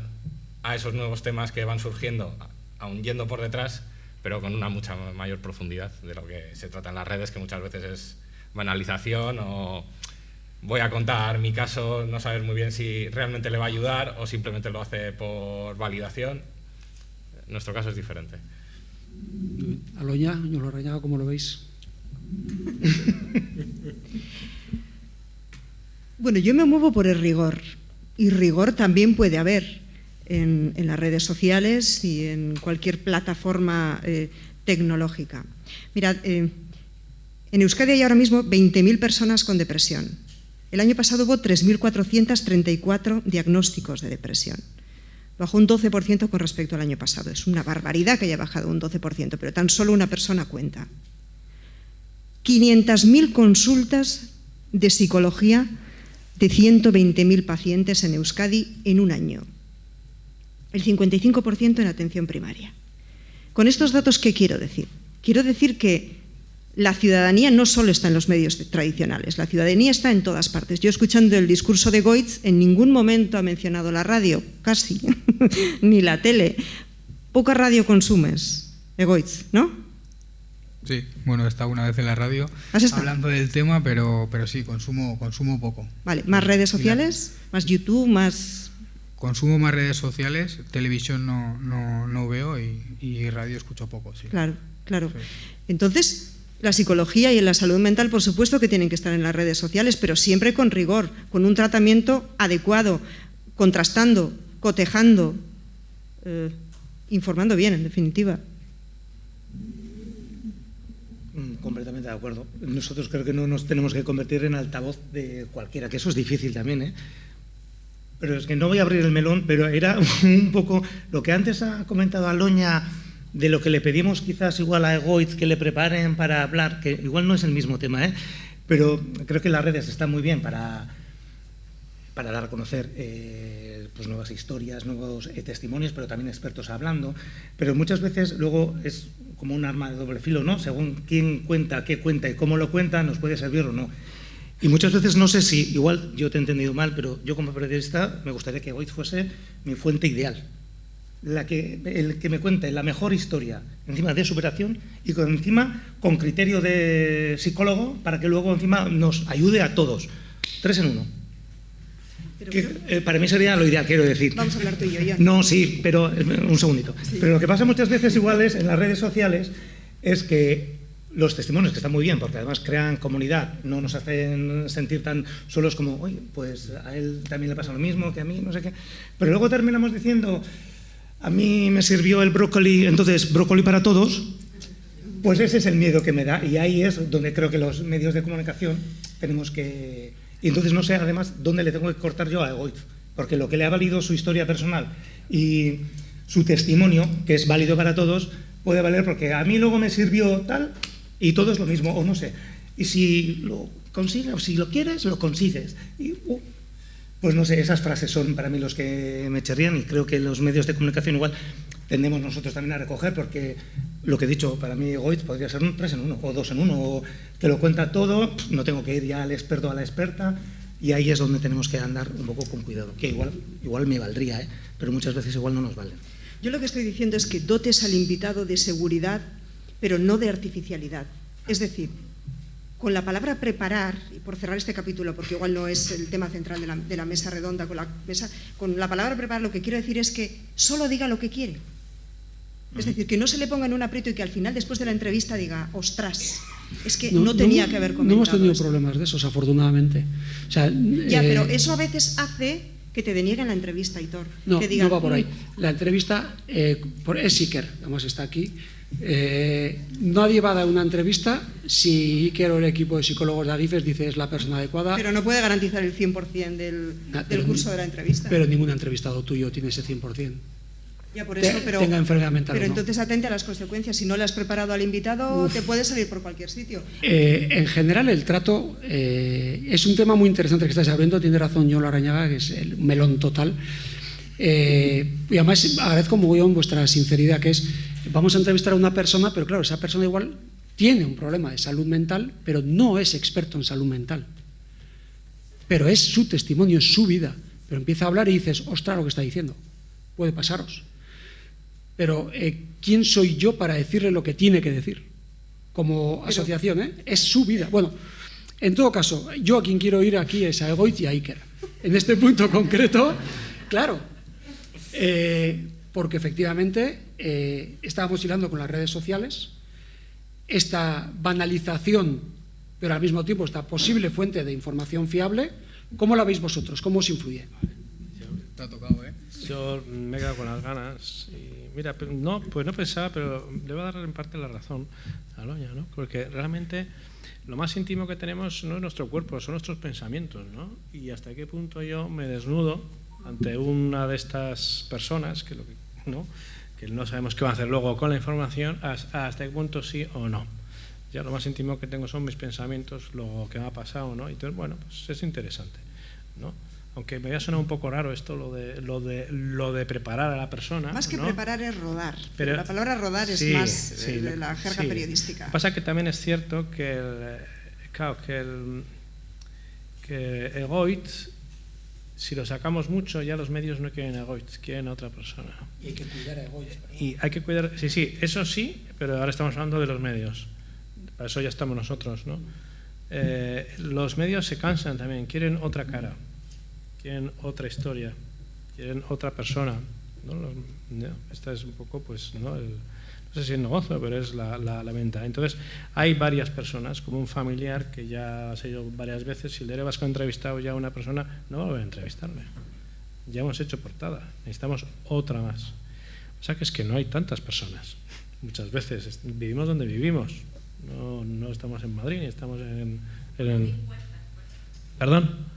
Speaker 7: a esos nuevos temas que van surgiendo, aún yendo por detrás, pero con una mucha mayor profundidad de lo que se trata en las redes, que muchas veces es banalización o voy a contar mi caso, no saber muy bien si realmente le va a ayudar o simplemente lo hace por validación. Nuestro caso es diferente.
Speaker 1: Aloña, Ñolorrañaga, ¿cómo lo veis?
Speaker 3: Bueno, yo me muevo por el rigor, y rigor también puede haber. en las redes sociales y en cualquier plataforma tecnológica. Mirad, en Euskadi hay ahora mismo 20.000 personas con depresión. El año pasado hubo 3.434 diagnósticos de depresión. Bajó un 12% con respecto al año pasado. Es una barbaridad que haya bajado un 12%, pero tan solo una persona cuenta. 500.000 consultas de psicología de 120.000 pacientes en Euskadi en un año. El 55% en atención primaria. Con estos datos, ¿qué quiero decir? Quiero decir que la ciudadanía no solo está en los medios tradicionales, la ciudadanía está en todas partes. Yo, escuchando el discurso de Goitz, en ningún momento ha mencionado la radio, casi, ni la tele. Poca radio consumes, Goitz, ¿no?
Speaker 8: Sí, bueno, he estado una vez en la radio hablando del tema, pero sí, consumo poco.
Speaker 3: Vale, ¿más redes sociales? ¿Más YouTube? ¿Más...?
Speaker 8: Consumo más redes sociales, televisión no veo y radio escucho poco, sí.
Speaker 3: Claro.
Speaker 8: Sí.
Speaker 3: Entonces, la psicología y la salud mental, por supuesto que tienen que estar en las redes sociales, pero siempre con rigor, con un tratamiento adecuado, contrastando, cotejando, informando bien, en definitiva.
Speaker 2: Completamente de acuerdo. Nosotros creo que no nos tenemos que convertir en altavoz de cualquiera, que eso es difícil también, ¿eh? Pero es que no voy a abrir el melón, pero era un poco lo que antes ha comentado Aloña, de lo que le pedimos quizás igual a Goitz que le preparen para hablar, que igual no es el mismo tema, ¿eh? Pero creo que las redes están muy bien para dar a conocer pues nuevas historias, nuevos testimonios, pero también expertos hablando. Pero muchas veces luego es como un arma de doble filo, ¿no? Según quién cuenta, qué cuenta y cómo lo cuenta, nos puede servir o no. Y muchas veces no sé si, igual yo te he entendido mal, pero yo como periodista me gustaría que Goitz fuese mi fuente ideal. El que me cuente la mejor historia encima de superación y encima con criterio de psicólogo para que luego encima nos ayude a todos. 3 en 1. Para mí sería lo ideal, quiero decir.
Speaker 3: Vamos a hablar tú y yo.
Speaker 2: No, sí, pero un segundito. Sí. Pero lo que pasa muchas veces igual es en las redes sociales es que los testimonios, que están muy bien, porque además crean comunidad, no nos hacen sentir tan solos como, oye, pues a él también le pasa lo mismo que a mí, no sé qué. Pero luego terminamos diciendo, a mí me sirvió el brócoli, entonces brócoli para todos. Pues ese es el miedo que me da, y ahí es donde creo que los medios de comunicación tenemos que... Y entonces no sé además dónde le tengo que cortar yo a Goitz, porque lo que le ha valido su historia personal y su testimonio, que es válido para todos, puede valer porque a mí luego me sirvió tal y todo es lo mismo, o no sé. Y si lo consigues, o si lo quieres, lo consigues. Y, pues no sé, esas frases son para mí los que me chirrían, y creo que los medios de comunicación igual tendemos nosotros también a recoger, porque lo que he dicho, para mí Goitz podría ser un 3 en 1 o 2 en 1, o que lo cuenta todo, no tengo que ir ya al experto o a la experta, y ahí es donde tenemos que andar un poco con cuidado, que igual me valdría, pero muchas veces igual no nos vale.
Speaker 3: Yo lo que estoy diciendo es que dotes al invitado de seguridad, pero no de artificialidad. Es decir, con la palabra preparar, y por cerrar este capítulo, porque igual no es el tema central de la mesa redonda, con la palabra preparar lo que quiero decir es que solo diga lo que quiere. Es decir, que no se le ponga en un aprieto y que al final, después de la entrevista, diga, ostras, es que no tenía que haber comentado.
Speaker 1: No hemos tenido
Speaker 3: esto.
Speaker 1: problemas de esos, afortunadamente. O sea,
Speaker 3: pero eso a veces hace que te denieguen la entrevista, Aitor.
Speaker 1: No,
Speaker 3: que digan,
Speaker 1: no va por ahí. La entrevista es Iker, además está aquí. Nadie va a dar una entrevista si Iker o el equipo de psicólogos de Agifes dice es la persona adecuada.
Speaker 3: Pero no puede garantizar el 100% del curso de la entrevista.
Speaker 1: Pero ningún entrevistado tuyo tiene ese 100%.
Speaker 3: Ya por eso, pero,
Speaker 1: tenga enfermedad mental.
Speaker 3: Pero
Speaker 1: no.
Speaker 3: Entonces atente a las consecuencias. Si no le has preparado al invitado, te puede salir por cualquier sitio.
Speaker 1: En general, el trato es un tema muy interesante que estáis abriendo. Tiene razón Yolo Arañaga, que es el melón total. Y además agradezco muy bien vuestra sinceridad, que es, vamos a entrevistar a una persona, pero claro, esa persona igual tiene un problema de salud mental, pero no es experto en salud mental. Pero es su testimonio, es su vida. Pero empieza a hablar y dices, ostras, lo que está diciendo, puede pasaros. Pero ¿quién soy yo para decirle lo que tiene que decir? Como asociación, es su vida. Bueno, en todo caso, yo a quien quiero ir aquí es a Goitz y a Iker. En este punto concreto, claro, porque efectivamente estábamos hilando con las redes sociales, esta banalización, pero al mismo tiempo esta posible fuente de información fiable. ¿Cómo la veis vosotros? ¿Cómo os influye?
Speaker 8: Te ha tocado,
Speaker 9: yo me he quedado con las ganas y mira, no, pues no pensaba, pero le voy a dar en parte la razón a Loña, ¿no? Porque realmente lo más íntimo que tenemos no es nuestro cuerpo, son nuestros pensamientos, ¿no? Y hasta qué punto yo me desnudo ante una de estas personas que no sabemos qué va a hacer luego con la información, hasta qué punto sí o no. Ya lo más íntimo que tengo son mis pensamientos, lo que me ha pasado, ¿no? Y entonces, bueno, pues es interesante, ¿no? Aunque me había sonado un poco raro esto, lo de preparar a la persona.
Speaker 3: Más que
Speaker 9: ¿no?
Speaker 3: Preparar es rodar.
Speaker 9: Pero
Speaker 3: la palabra rodar es más de la jerga periodística.
Speaker 9: Lo que pasa es que también es cierto que Egoitz, si lo sacamos mucho, ya los medios no quieren Egoitz, quieren a otra persona.
Speaker 1: Y hay que cuidar a Egoitz.
Speaker 9: Y hay que cuidar, sí, eso sí, pero ahora estamos hablando de los medios. Para eso ya estamos nosotros, ¿no? Los medios se cansan también, quieren otra cara. Quieren otra historia, quieren otra persona, ¿no? Esta es un poco, pues, no sé si es negocio, pero es la venta. Entonces, hay varias personas, como un familiar que ya ha ido varias veces. Si el Diario Vasco ha entrevistado ya a una persona, no va a volver a entrevistarle. Ya hemos hecho portada, necesitamos otra más. O sea que es que no hay tantas personas. Muchas veces vivimos donde vivimos. No estamos en Madrid, ni estamos en ¿Perdón?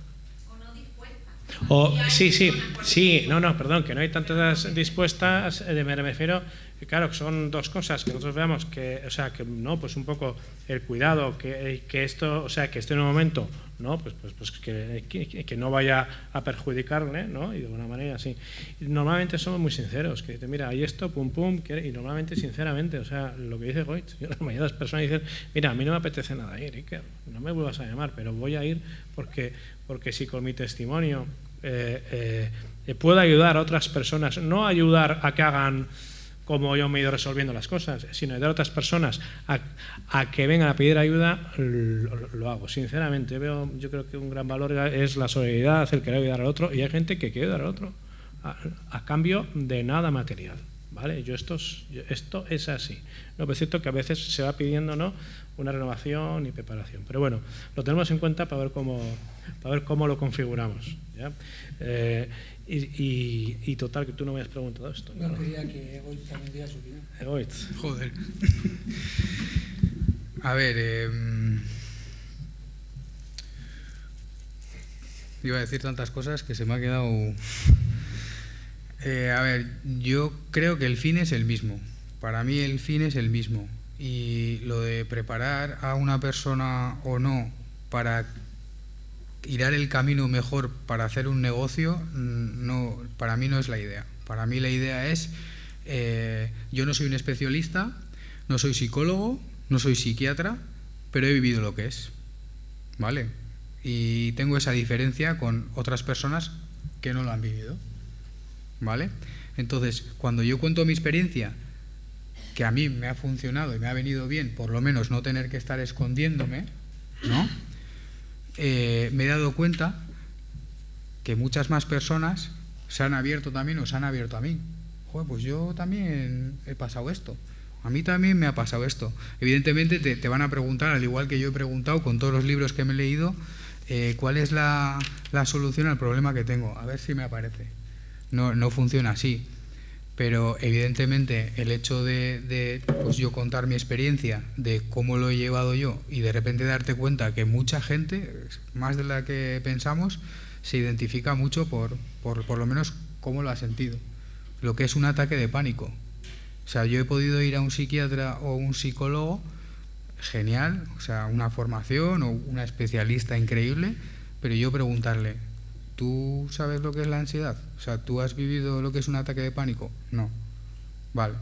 Speaker 9: Perdón, que no hay tantas dispuestas, me refiero, claro, que son dos cosas, que nosotros veamos que, o sea, que no, pues un poco el cuidado, que esto, o sea, que esté en un momento, ¿no? Pues que no vaya a perjudicarle, ¿no? Y de alguna manera así. Normalmente somos muy sinceros, que dicen, mira, hay esto, pum, pum, y normalmente sinceramente, o sea, lo que dice Goitz, la mayoría de las personas dicen, mira, a mí no me apetece nada ir, Iker, no me vuelvas a llamar, pero voy a ir porque si con mi testimonio puedo ayudar a otras personas, no ayudar a que hagan como yo me he ido resolviendo las cosas, sino ayudar a otras personas a que vengan a pedir ayuda, lo hago. Sinceramente, yo creo que un gran valor es la solidaridad, el querer ayudar al otro, y hay gente que quiere ayudar al otro a cambio de nada material, ¿vale? Esto es así. No, pero es cierto que a veces se va pidiendo, ¿no?, una renovación y preparación. Pero bueno, lo tenemos en cuenta para ver cómo lo configuramos, ¿ya? Y total, que tú no me has preguntado esto.
Speaker 1: No, quería que Egoitz también diera su opinión.
Speaker 9: Egoitz.
Speaker 8: Joder. A ver, iba a decir tantas cosas que se me ha quedado... a ver, yo creo que el fin es el mismo. Para mí el fin es el mismo. Y lo de preparar a una persona o no para girar el camino mejor para hacer un negocio, no, para mí no es la idea. Para mí la idea es, yo no soy un especialista, no soy psicólogo, no soy psiquiatra, pero he vivido lo que es, ¿vale? Y tengo esa diferencia con otras personas que no lo han vivido, ¿vale? Entonces, cuando yo cuento mi experiencia, que a mí me ha funcionado y me ha venido bien, por lo menos no tener que estar escondiéndome, ¿no? Me he dado cuenta que muchas más personas se han abierto también o se han abierto a mí. Joder, pues yo también he pasado esto. A mí también me ha pasado esto. Evidentemente te van a preguntar, al igual que yo he preguntado con todos los libros que me he leído, ¿cuál es la solución al problema que tengo? A ver si me aparece. No funciona así. Pero evidentemente el hecho de pues yo contar mi experiencia, de cómo lo he llevado yo, y de repente darte cuenta que mucha gente, más de la que pensamos, se identifica mucho por lo menos cómo lo ha sentido. Lo que es un ataque de pánico. O sea, yo he podido ir a un psiquiatra o un psicólogo, genial, o sea, una formación o una especialista increíble, pero yo preguntarle, ¿tú sabes lo que es la ansiedad? O sea, ¿tú has vivido lo que es un ataque de pánico? No. Vale.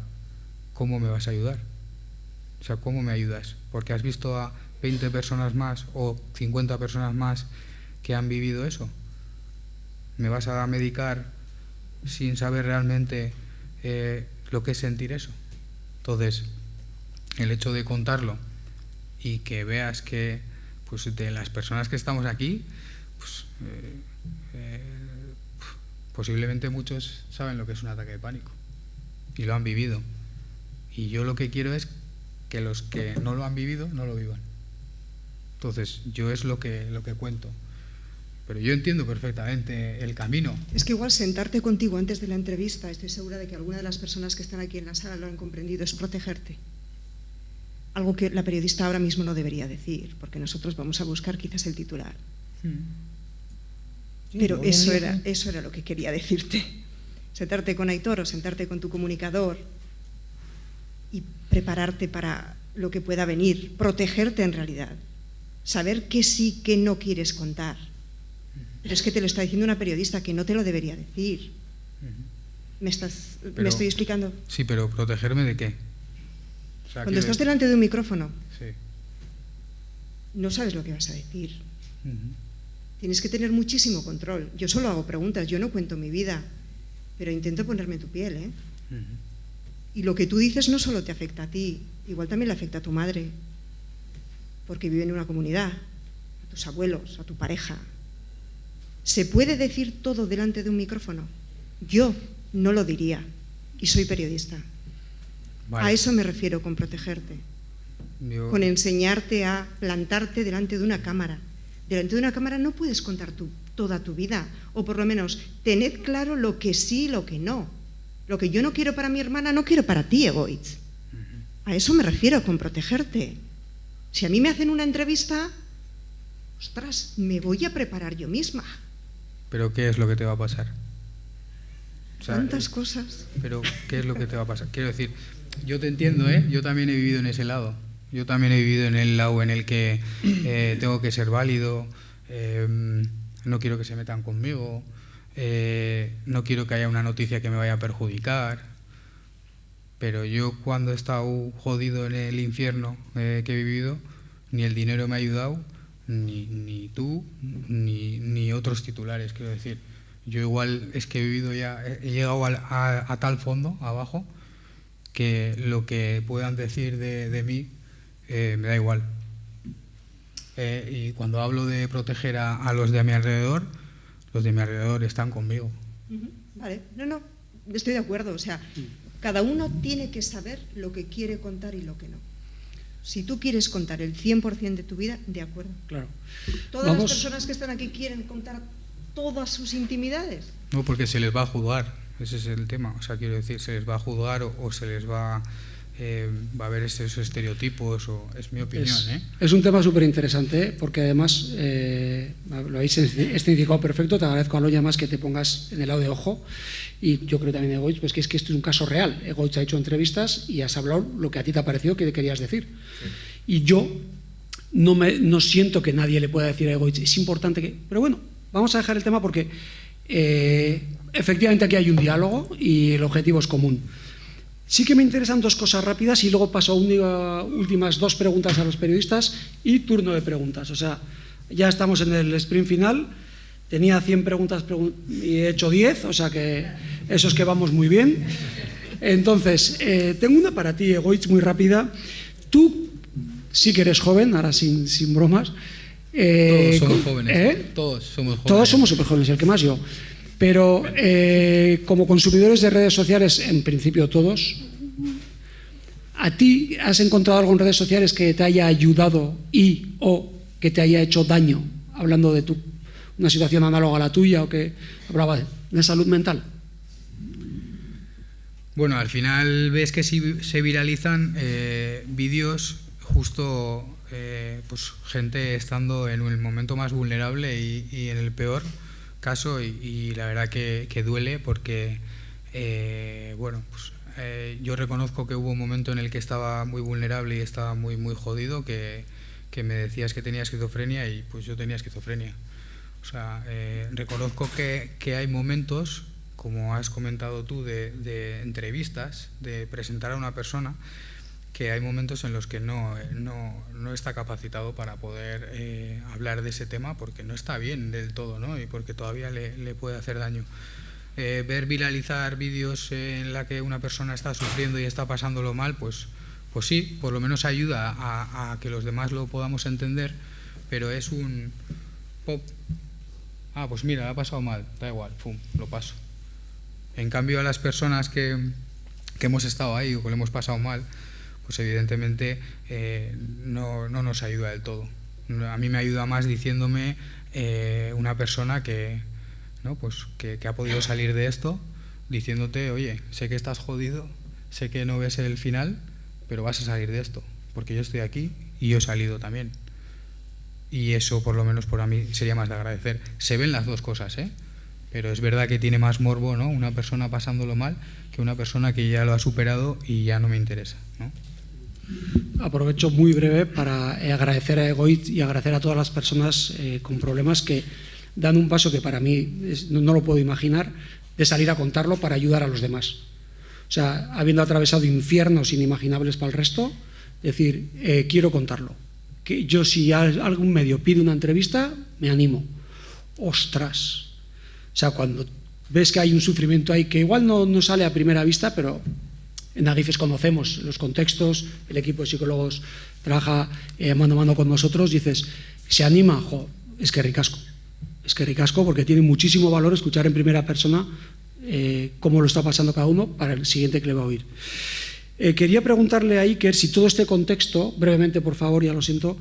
Speaker 8: ¿Cómo me vas a ayudar? O sea, ¿cómo me ayudas? Porque has visto a 20 personas más o 50 personas más que han vivido eso. ¿Me vas a medicar sin saber realmente lo que es sentir eso? Entonces, el hecho de contarlo y que veas que, pues, de las personas que estamos aquí, pues... posiblemente muchos saben lo que es un ataque de pánico y lo han vivido, y yo lo que quiero es que los que no lo han vivido no lo vivan. Entonces yo es lo que cuento. pero yo entiendo perfectamente el camino.
Speaker 3: Es que igual sentarte contigo antes de la entrevista, estoy segura de que alguna de las personas que están aquí en la sala lo han comprendido, es protegerte. Algo que la periodista ahora mismo no debería decir, porque nosotros vamos a buscar quizás el titular. Pero eso era lo que quería decirte. Sentarte con Aitor o sentarte con tu comunicador y prepararte para lo que pueda venir, protegerte en realidad. Saber qué sí, qué no quieres contar. Pero es que te lo está diciendo una periodista que no te lo debería decir. ¿Me estoy explicando?
Speaker 8: Sí, pero ¿protegerme de qué? O sea,
Speaker 3: cuando estás delante de un micrófono,
Speaker 8: sí,
Speaker 3: no sabes lo que vas a decir. Tienes que tener muchísimo control. Yo solo hago preguntas, yo no cuento mi vida, pero intento ponerme en tu piel, ¿eh? Y lo que tú dices no solo te afecta a ti, igual también le afecta a tu madre, porque vive en una comunidad, a tus abuelos, a tu pareja. ¿Se puede decir todo delante de un micrófono? Yo no lo diría, y soy periodista.
Speaker 8: vale.
Speaker 3: A eso me refiero con protegerte, con enseñarte a plantarte delante de una cámara. Delante de una cámara no puedes contar toda tu vida, o por lo menos tened claro lo que sí y lo que no. Lo que yo no quiero para mi hermana, no quiero para ti, Egoitz. A eso me refiero con protegerte. Si a mí me hacen una entrevista, ostras, me voy a preparar yo misma.
Speaker 8: ¿Pero qué es lo que te va a pasar? O sea,
Speaker 3: tantas cosas.
Speaker 8: Pero ¿qué es lo que te va a pasar? Quiero decir, yo te entiendo, ¿eh? Yo también he vivido en ese lado. Yo también he vivido en el lado en el que tengo que ser válido, no quiero que se metan conmigo, no quiero que haya una noticia que me vaya a perjudicar. Pero yo cuando he estado jodido en el infierno que he vivido, ni el dinero me ha ayudado, ni tú, ni otros titulares, quiero decir. Yo igual es que he vivido ya, he llegado a tal fondo, abajo, que lo que puedan decir de mí me da igual. Y cuando hablo de proteger a los de mi alrededor, los de mi alrededor están conmigo.
Speaker 3: Vale, no, estoy de acuerdo, o sea, cada uno tiene que saber lo que quiere contar y lo que no. Si tú quieres contar el 100% de tu vida, de acuerdo.
Speaker 1: Claro.
Speaker 3: ¿Todas las personas que están aquí quieren contar todas sus intimidades?
Speaker 8: No, porque se les va a juzgar, ese es el tema. O sea, quiero decir, se les va a juzgar o se les va a ver esos estereotipos, o es mi opinión.
Speaker 1: Es un tema súper interesante, porque además lo habéis escenificado perfecto. Te agradezco, Aloña, más que te pongas en el lado de ojo. Y yo creo también, Egoitz, pues que es esto es un caso real. Egoitz ha hecho entrevistas y has hablado lo que a ti te ha parecido que querías decir. Sí. Y yo no siento que nadie le pueda decir a Egoitz, es importante que... Pero bueno, vamos a dejar el tema porque efectivamente aquí hay un diálogo y el objetivo es común. Sí que me interesan dos cosas rápidas y luego paso a últimas dos preguntas a los periodistas y turno de preguntas. O sea, ya estamos en el sprint final. Tenía 100 preguntas y he hecho 10, o sea que eso es que vamos muy bien. Entonces, tengo una para ti, Egoitz, muy rápida. Tú sí que eres joven, ahora sin bromas.
Speaker 8: Todos somos jóvenes. Todos somos jóvenes.
Speaker 1: Todos somos súper jóvenes, el que más yo. Pero como consumidores de redes sociales, en principio todos, ¿a ti has encontrado algo en redes sociales que te haya ayudado o que te haya hecho daño, hablando de una situación análoga a la tuya o que hablaba de salud mental?
Speaker 8: Bueno, al final ves que se viralizan vídeos justo pues gente estando en el momento más vulnerable y en el peor caso, y la verdad que duele porque yo reconozco que hubo un momento en el que estaba muy vulnerable y estaba muy jodido, que me decías que tenía esquizofrenia y pues yo tenía esquizofrenia. O sea, reconozco que hay momentos, como has comentado tú, de entrevistas, de presentar a una persona, que hay momentos en los que no está capacitado para poder hablar de ese tema porque no está bien del todo, ¿no? Y porque todavía le puede hacer daño. Ver viralizar vídeos en la que una persona está sufriendo y está pasándolo mal, pues sí, por lo menos ayuda a que los demás lo podamos entender, pero es un pop. Ah, pues mira, la ha pasado mal, da igual, pum, lo paso. En cambio, a las personas que hemos estado ahí o que lo hemos pasado mal, pues evidentemente no nos ayuda del todo. A mí me ayuda más diciéndome una persona que, ¿no? Pues que ha podido salir de esto, diciéndote, oye, sé que estás jodido, sé que no ves el final, pero vas a salir de esto, porque yo estoy aquí y yo he salido también. Y eso, por lo menos por mí, sería más de agradecer. Se ven las dos cosas, pero es verdad que tiene más morbo, ¿no? Una persona pasándolo mal que una persona que ya lo ha superado y ya no me interesa, ¿no?
Speaker 1: Aprovecho muy breve para agradecer a Egoitz y agradecer a todas las personas con problemas que dan un paso que para mí no lo puedo imaginar, de salir a contarlo para ayudar a los demás. O sea, habiendo atravesado infiernos inimaginables para el resto, decir, quiero contarlo. Que yo, si algún medio pide una entrevista, me animo. ¡Ostras! O sea, cuando ves que hay un sufrimiento ahí que igual no sale a primera vista, pero en Agifes conocemos los contextos, el equipo de psicólogos trabaja mano a mano con nosotros, dices, se anima, es que ricasco. Es que ricasco porque tiene muchísimo valor escuchar en primera persona cómo lo está pasando cada uno para el siguiente que le va a oír. Quería preguntarle a Iker si todo este contexto, brevemente por favor, ya lo siento,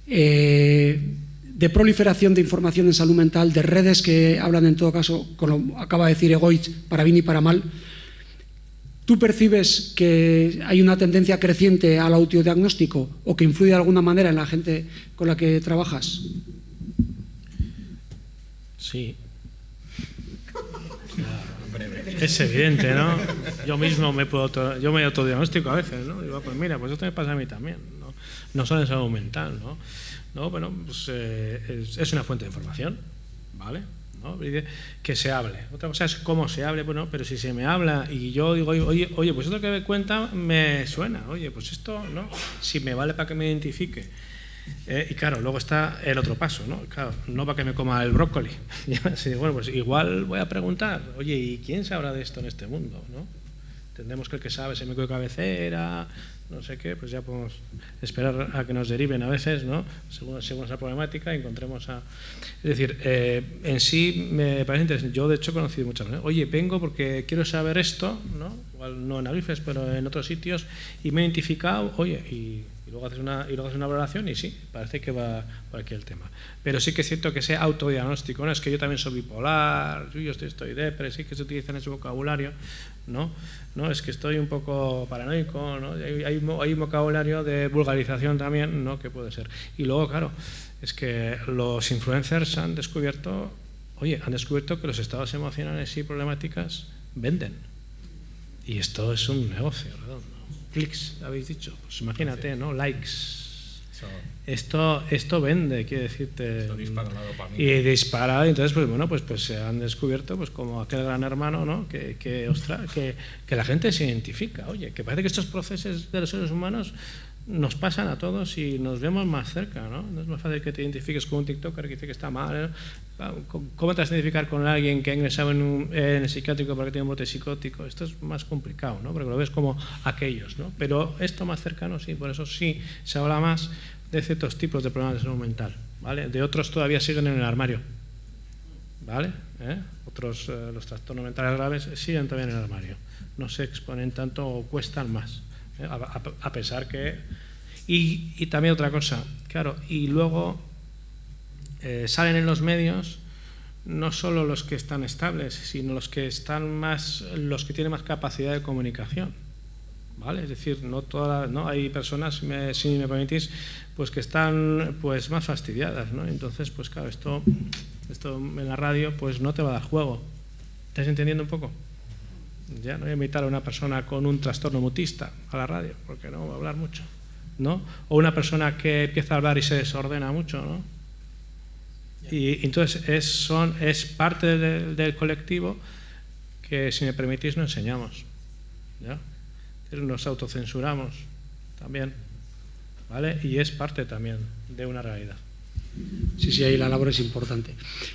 Speaker 1: de proliferación de información en salud mental, de redes que hablan en todo caso, como acaba de decir Egoitz, para bien y para mal, ¿tú percibes que hay una tendencia creciente al autodiagnóstico o que influye de alguna manera en la gente con la que trabajas?
Speaker 9: Sí. Es evidente, ¿no? Yo mismo me autodiagnostico a veces, ¿no? Digo, pues mira, pues esto me pasa a mí también, ¿no? No solo en salud mental, ¿no? No, bueno, pues es una fuente de información, ¿vale? ¿No? Que se hable. Otra cosa es cómo se hable, bueno, pero si se me habla y yo digo, oye, pues esto que me cuenta me suena, oye, pues esto, ¿no? Si me vale para que me identifique. Y claro, luego está el otro paso, ¿no? Claro, no para que me coma el brócoli. Bueno, pues igual voy a preguntar, oye, ¿y quién sabrá de esto en este mundo, no? Entendemos que el que sabe es el médico de cabecera, no sé qué, pues ya podemos esperar a que nos deriven a veces, ¿no? Según esa problemática, encontremos a... Es decir, en sí me parece interesante. Yo, de hecho, he conocido muchas veces. Oye, vengo porque quiero saber esto, ¿no? Igual no en Agifes, pero en otros sitios, y me he identificado, oye, y luego haces una valoración y sí, parece que va por aquí el tema. Pero sí que es cierto que ese autodiagnóstico, ¿no? Es que yo también soy bipolar, yo estoy depre, sí que se utiliza en ese vocabulario, ¿no? No, es que estoy un poco paranoico, ¿no? Hay un vocabulario de vulgarización también, ¿no? Que puede ser. Y luego, claro, es que los influencers han descubierto que los estados emocionales y problemáticas venden. Y esto es un negocio, ¿verdad? Clics, habéis dicho, pues imagínate, ¿no? Likes. Esto vende, quiere decirte.
Speaker 7: Esto dispara la dopamina.
Speaker 9: Y dispara, entonces, pues bueno, pues se han descubierto, pues como aquel gran hermano, ¿no? Que la gente se identifica, oye, que parece que estos procesos de los seres humanos nos pasan a todos y nos vemos más cerca, ¿no? No es más fácil que te identifiques con un TikToker que dice que está mal, ¿no? ¿Cómo te vas a identificar con alguien que ha ingresado en el psiquiátrico porque tiene un bote psicótico? Esto es más complicado, ¿no? Porque lo ves como aquellos, ¿no? Pero esto más cercano, sí, por eso sí se habla más de ciertos tipos de problemas de salud mental, ¿vale? De otros todavía siguen en el armario, ¿vale? Otros, los trastornos mentales graves, siguen todavía en el armario. No se exponen tanto o cuestan más. A pesar que... Y también otra cosa, claro, y luego salen en los medios no solo los que están estables, sino los que tienen más capacidad de comunicación, ¿vale? Es decir, no hay personas, si me permitís, pues que están pues más fastidiadas, ¿no? Entonces, pues claro, esto en la radio pues no te va a dar juego. ¿Estás entendiendo un poco? Ya no voy a invitar a una persona con un trastorno mutista a la radio, porque no va a hablar mucho, ¿no? O una persona que empieza a hablar y se desordena mucho, ¿no? Y entonces es parte del colectivo que, si me permitís, no enseñamos, ¿ya? Nos autocensuramos también, ¿vale? Y es parte también de una realidad.
Speaker 1: Sí, ahí la labor es importante.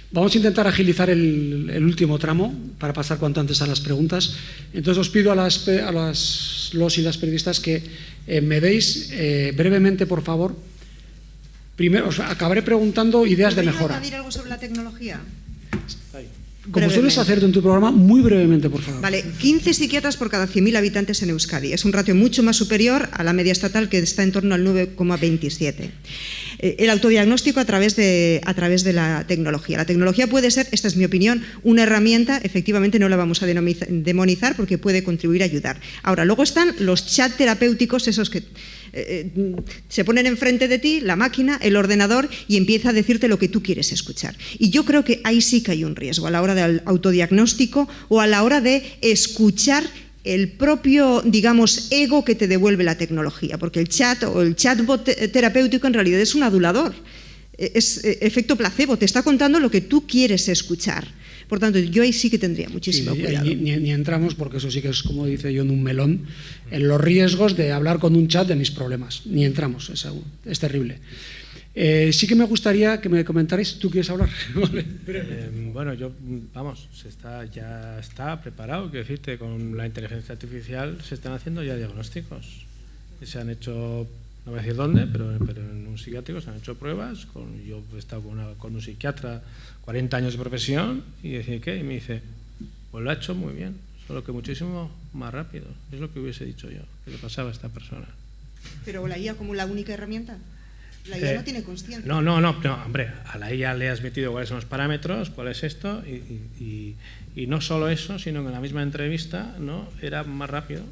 Speaker 1: Vamos a intentar agilizar el último tramo para pasar cuanto antes a las preguntas. Entonces os pido a los y las periodistas que me deis brevemente, por favor. Primero os acabaré preguntando ideas de mejora.
Speaker 3: ¿Puedo añadir algo sobre la tecnología?
Speaker 1: Como sueles hacer en tu programa, muy brevemente, por favor.
Speaker 3: Vale, 15 psiquiatras por cada 100.000 habitantes en Euskadi. Es un ratio mucho más superior a la media estatal, que está en torno al 9,27. El autodiagnóstico a través de la tecnología. La tecnología puede ser, esta es mi opinión, una herramienta, efectivamente no la vamos a demonizar porque puede contribuir a ayudar. Ahora, luego están los chat terapéuticos, esos que se ponen enfrente de ti, la máquina, el ordenador, y empieza a decirte lo que tú quieres escuchar. Y yo creo que ahí sí que hay un riesgo a la hora del autodiagnóstico o a la hora de escuchar el propio, digamos, ego que te devuelve la tecnología, porque el chat o el chatbot terapéutico en realidad es un adulador, es efecto placebo, te está contando lo que tú quieres escuchar. Por tanto, yo ahí sí que tendría muchísimo cuidado.
Speaker 1: Ni entramos, porque eso sí que es, como dice John, un melón, en los riesgos de hablar con un chat de mis problemas. Ni entramos, es terrible. Sí que me gustaría que me comentarais, ¿tú quieres hablar?
Speaker 9: Bueno, ya está preparado, quiero decirte, con la inteligencia artificial se están haciendo ya diagnósticos. Se han hecho, no voy a decir dónde, pero en un psiquiátrico se han hecho pruebas. Yo he estado con un psiquiatra, 40 años de profesión, y decía, ¿qué? Y me dice, pues lo ha hecho muy bien, solo que muchísimo más rápido. Es lo que hubiese dicho yo, que le pasaba a esta persona.
Speaker 3: ¿Pero la IA como la única herramienta? La IA no tiene consciencia.
Speaker 9: No, hombre, a la IA le has metido cuáles son los parámetros, cuál es esto, y no solo eso, sino que en la misma entrevista, ¿no?, era más rápido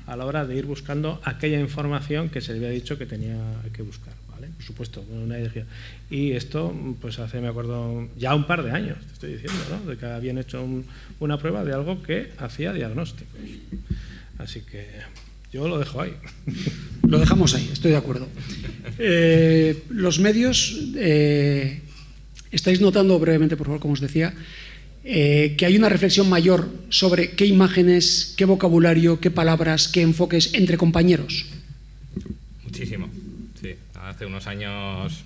Speaker 9: a la hora de ir buscando aquella información que se le había dicho que tenía que buscar, ¿vale? Por supuesto, una energía. Y esto, pues hace, me acuerdo, ya un par de años, te estoy diciendo, ¿no?, de que habían hecho una prueba de algo que hacía diagnósticos. Así que yo lo dejo ahí.
Speaker 1: Lo dejamos ahí, estoy de acuerdo. Los medios, estáis notando brevemente, por favor, como os decía, que hay una reflexión mayor sobre qué imágenes, qué vocabulario, qué palabras, qué enfoques entre compañeros.
Speaker 7: Muchísimo, sí. Hace unos años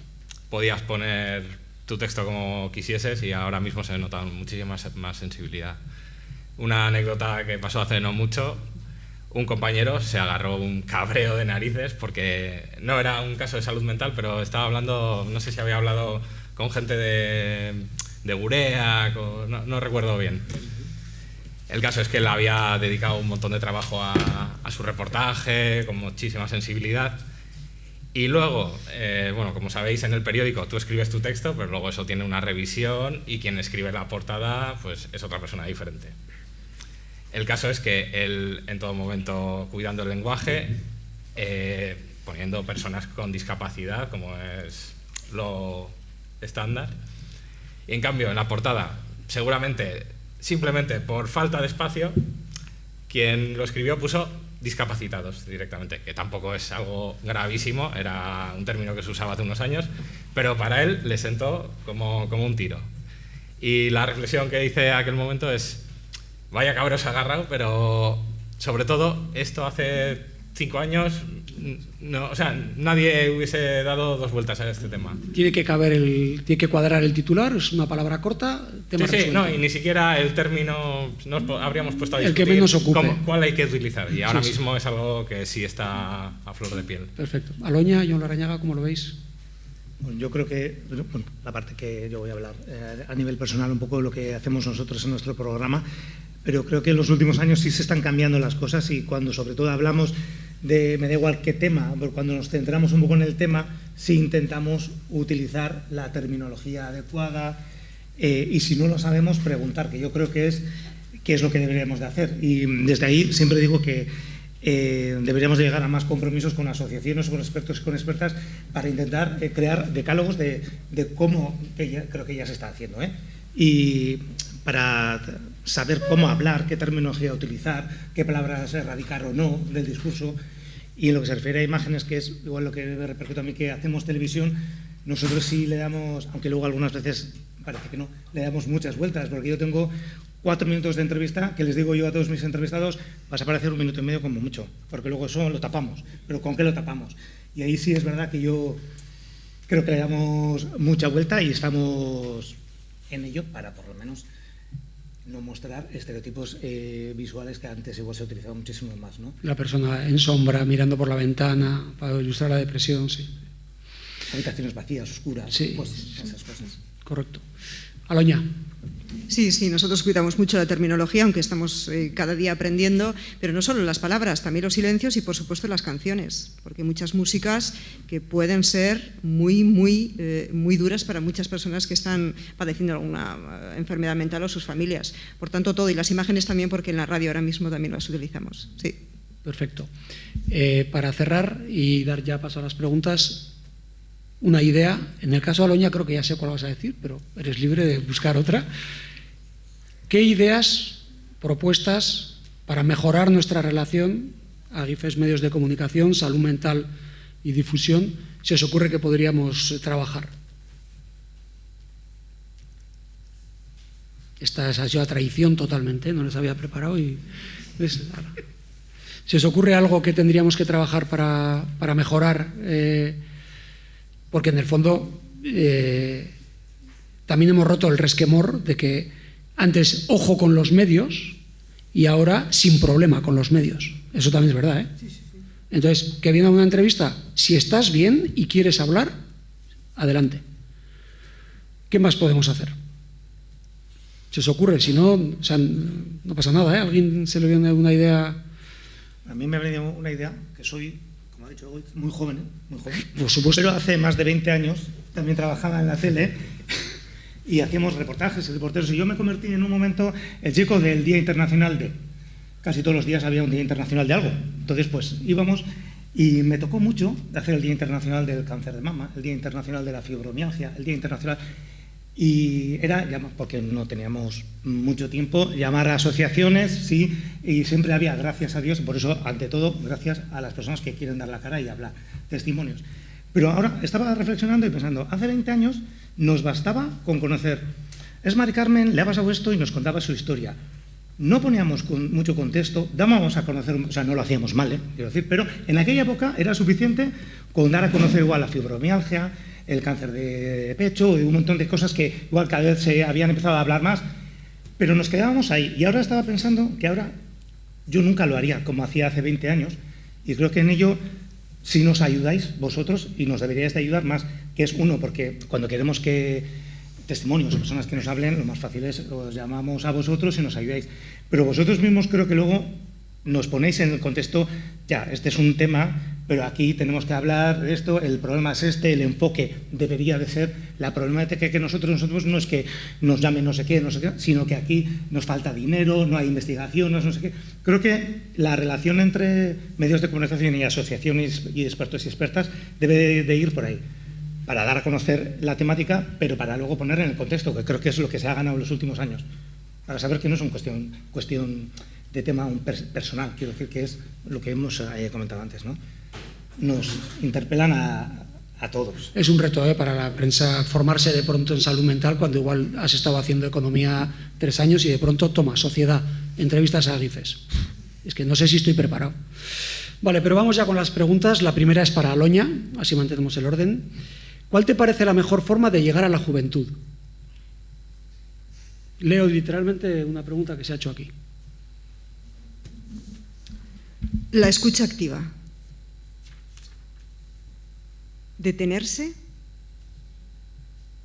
Speaker 7: podías poner tu texto como quisieses y ahora mismo se nota muchísima más sensibilidad. Una anécdota que pasó hace no mucho: un compañero se agarró un cabreo de narices porque no era un caso de salud mental, pero estaba hablando, no sé si había hablado con gente de Gurea, no recuerdo bien. El caso es que él había dedicado un montón de trabajo a su reportaje, con muchísima sensibilidad. Y luego, bueno, como sabéis, en el periódico tú escribes tu texto, pero luego eso tiene una revisión y quien escribe la portada pues es otra persona diferente. El caso es que él, en todo momento, cuidando el lenguaje, poniendo personas con discapacidad, como es lo estándar. Y en cambio, en la portada, seguramente, simplemente por falta de espacio, quien lo escribió puso discapacitados directamente, que tampoco es algo gravísimo, era un término que se usaba hace unos años, pero para él le sentó como un tiro. Y la reflexión que hice en aquel momento es: vaya cabros agarrado, pero sobre todo esto hace 5 años, no, o sea, nadie hubiese dado dos vueltas a este tema.
Speaker 1: Tiene que cuadrar el titular, es una palabra corta, tema resuelto.
Speaker 7: No, y ni siquiera el término nos habríamos puesto a discutir
Speaker 1: el que menos ocupe.
Speaker 7: Cuál hay que utilizar, y ahora mismo es algo que sí está a flor de piel.
Speaker 1: Perfecto. Aloña, John Larrañaga, ¿cómo lo veis?
Speaker 2: Bueno, yo creo que, bueno, la parte que yo voy a hablar a nivel personal, un poco de lo que hacemos nosotros en nuestro programa, pero creo que en los últimos años sí se están cambiando las cosas, y cuando sobre todo hablamos de, me da igual qué tema, pero cuando nos centramos un poco en el tema, sí intentamos utilizar la terminología adecuada, y si no lo sabemos, preguntar, que yo creo que es lo que deberíamos de hacer. Y desde ahí siempre digo que deberíamos llegar a más compromisos con asociaciones, con expertos y con expertas, para intentar crear decálogos de cómo, que creo que ya se está haciendo, y para saber cómo hablar, qué terminología utilizar, qué palabras erradicar o no del discurso. Y en lo que se refiere a imágenes, que es igual lo que me repercute a mí, que hacemos televisión, nosotros sí le damos, aunque luego algunas veces parece que no, le damos muchas vueltas, porque yo tengo 4 minutos de entrevista que les digo yo a todos mis entrevistados: vas a aparecer 1 minuto y medio como mucho, porque luego eso lo tapamos. ¿Pero con qué lo tapamos? Y ahí sí es verdad que yo creo que le damos mucha vuelta y estamos en ello para, por lo menos, no mostrar estereotipos visuales que antes igual se utilizaban muchísimo más, ¿no?
Speaker 1: La persona en sombra, mirando por la ventana, para ilustrar la depresión, sí.
Speaker 2: Habitaciones vacías, oscuras,
Speaker 1: sí,
Speaker 2: pues esas cosas.
Speaker 1: Correcto. Aloña.
Speaker 3: Sí, nosotros cuidamos mucho la terminología, aunque estamos cada día aprendiendo, pero no solo las palabras, también los silencios y, por supuesto, las canciones, porque hay muchas músicas que pueden ser muy duras para muchas personas que están padeciendo alguna enfermedad mental o sus familias. Por tanto, todo, y las imágenes también, porque en la radio ahora mismo también las utilizamos. Sí.
Speaker 1: Perfecto. Para cerrar y dar ya paso a las preguntas, una idea. En el caso de Aloña creo que ya sé cuál vas a decir, pero eres libre de buscar otra. ¿Qué ideas, propuestas para mejorar nuestra relación, AGIFES, medios de comunicación, salud mental y difusión, se os ocurre que podríamos trabajar? Esta ha sido a traición totalmente, no les había preparado y... ¿Se os ocurre algo que tendríamos que trabajar para mejorar? Porque en el fondo también hemos roto el resquemor de que antes ojo con los medios y ahora sin problema con los medios. Eso también es verdad, ¿eh? Sí. Entonces, que viene a una entrevista, si estás bien y quieres hablar, adelante. ¿Qué más podemos hacer? ¿Se os ocurre? Si no, o sea, no pasa nada, ¿eh? ¿Alguien se le viene una idea?
Speaker 2: A mí me ha venido una idea, que soy, como ha dicho hoy, muy joven, muy joven.
Speaker 1: Por supuesto.
Speaker 2: Pero hace más de 20 años también trabajaba en la tele y hacíamos reportajes y reporteros. Y yo me convertí en un momento el chico del Día Internacional de... Casi todos los días había un Día Internacional de algo. Entonces, pues íbamos y me tocó mucho hacer el Día Internacional del Cáncer de Mama, el Día Internacional de la Fibromialgia, el Día Internacional... Y era, porque no teníamos mucho tiempo, llamar a asociaciones, sí, y siempre había, gracias a Dios, por eso, ante todo, gracias a las personas que quieren dar la cara y hablar, testimonios. Pero ahora estaba reflexionando y pensando, hace 20 años nos bastaba con conocer, es Mari Carmen, le ha pasado esto y nos contaba su historia. No poníamos mucho contexto, dábamos a conocer, o sea, no lo hacíamos mal, quiero decir, pero en aquella época era suficiente con dar a conocer igual la fibromialgia, el cáncer de pecho y un montón de cosas que igual cada vez se habían empezado a hablar más, pero nos quedábamos ahí. Y ahora estaba pensando que ahora yo nunca lo haría como hacía hace 20 años y creo que en ello sí nos ayudáis vosotros y nos deberíais de ayudar más, que es uno, porque cuando queremos que testimonios o personas que nos hablen, lo más fácil es os llamamos a vosotros y nos ayudáis. Pero vosotros mismos creo que luego nos ponéis en el contexto, ya, este es un tema, pero aquí tenemos que hablar de esto, el problema es este, el enfoque debería de ser, la problemática que nosotros no es que nos llamen no sé qué, sino que aquí nos falta dinero, no hay investigación, no sé qué. Creo que la relación entre medios de comunicación y asociaciones y expertos y expertas debe de ir por ahí, para dar a conocer la temática, pero para luego poner en el contexto, que creo que es lo que se ha ganado en los últimos años, para saber que no es una cuestión de tema personal, quiero decir que es lo que hemos comentado antes, ¿no? Nos interpelan a todos.
Speaker 1: Es un reto para la prensa formarse de pronto en salud mental cuando igual has estado haciendo economía 3 años y de pronto, toma, sociedad, entrevistas a AGIFES. Es que no sé si estoy preparado. Vale, pero vamos ya con las preguntas. La primera es para Aloña, así mantenemos el orden. ¿Cuál te parece la mejor forma de llegar a la juventud? Leo literalmente una pregunta que se ha hecho aquí.
Speaker 3: La escucha activa. Detenerse,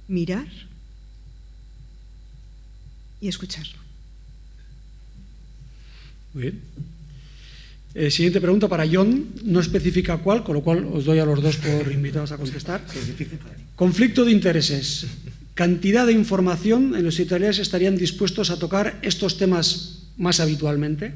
Speaker 3: mirar y escuchar.
Speaker 1: Muy bien. Siguiente pregunta para Jon, no especifica cuál, con lo cual os doy a los dos por invitados a contestar. Conflicto de intereses. ¿Cantidad de información en los editoriales estarían dispuestos a tocar estos temas más habitualmente?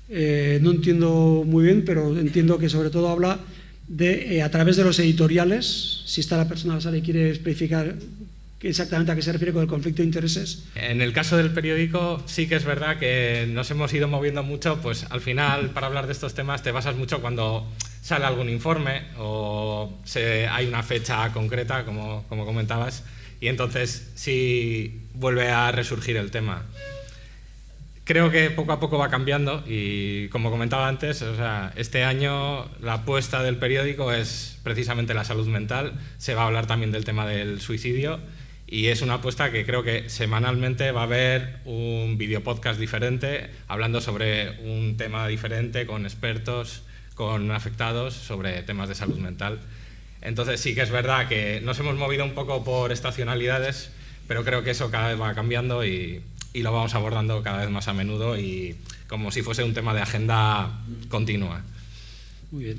Speaker 1: No entiendo muy bien, pero entiendo que sobre todo habla de, a través de los editoriales, si está la persona en la sala y quiere especificar exactamente a qué se refiere con el conflicto de intereses.
Speaker 7: En el caso del periódico sí que es verdad que nos hemos ido moviendo mucho, pues al final para hablar de estos temas te basas mucho cuando sale algún informe o hay una fecha concreta, como comentabas, y entonces sí vuelve a resurgir el tema. Creo que poco a poco va cambiando y, como comentaba antes, o sea, este año la apuesta del periódico es precisamente la salud mental. Se va a hablar también del tema del suicidio y es una apuesta que creo que semanalmente va a haber un videopodcast diferente hablando sobre un tema diferente con expertos, con afectados sobre temas de salud mental. Entonces sí que es verdad que nos hemos movido un poco por estacionalidades, pero creo que eso cada vez va cambiando y lo vamos abordando cada vez más a menudo y como si fuese un tema de agenda continua.
Speaker 1: Muy bien.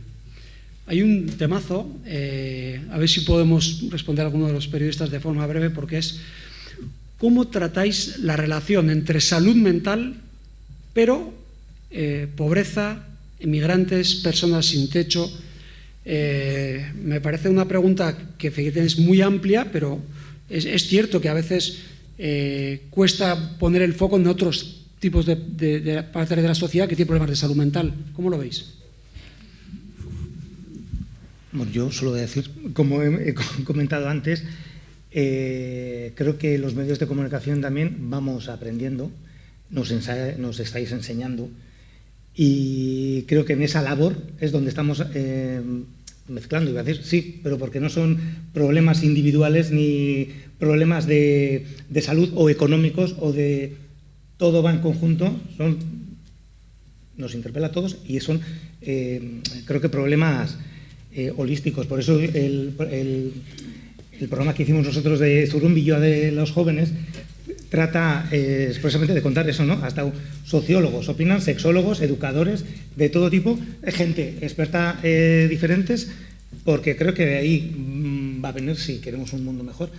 Speaker 1: Hay un temazo, a ver si podemos responder a alguno de los periodistas de forma breve, porque es ¿cómo tratáis la relación entre salud mental, pero pobreza, inmigrantes, personas sin techo? Me parece una pregunta que es muy amplia, pero es cierto que a veces cuesta poner el foco en otros tipos de partes de la sociedad que tienen problemas de salud mental. ¿Cómo lo veis?
Speaker 2: Bueno, yo solo voy a decir, como he comentado antes, creo que los medios de comunicación también vamos aprendiendo, nos estáis enseñando y creo que en esa labor es donde estamos mezclando, iba a decir, sí, pero porque no son problemas individuales ni problemas de salud o económicos o de todo va en conjunto, nos interpela a todos y son, creo que problemas holísticos. Por eso el programa que hicimos nosotros de Zurrumbilloa de los jóvenes trata expresamente de contar eso, ¿no? Hasta sociólogos opinan, sexólogos, educadores, de todo tipo, gente experta diferentes, porque creo que de ahí va a venir, si queremos un mundo mejor,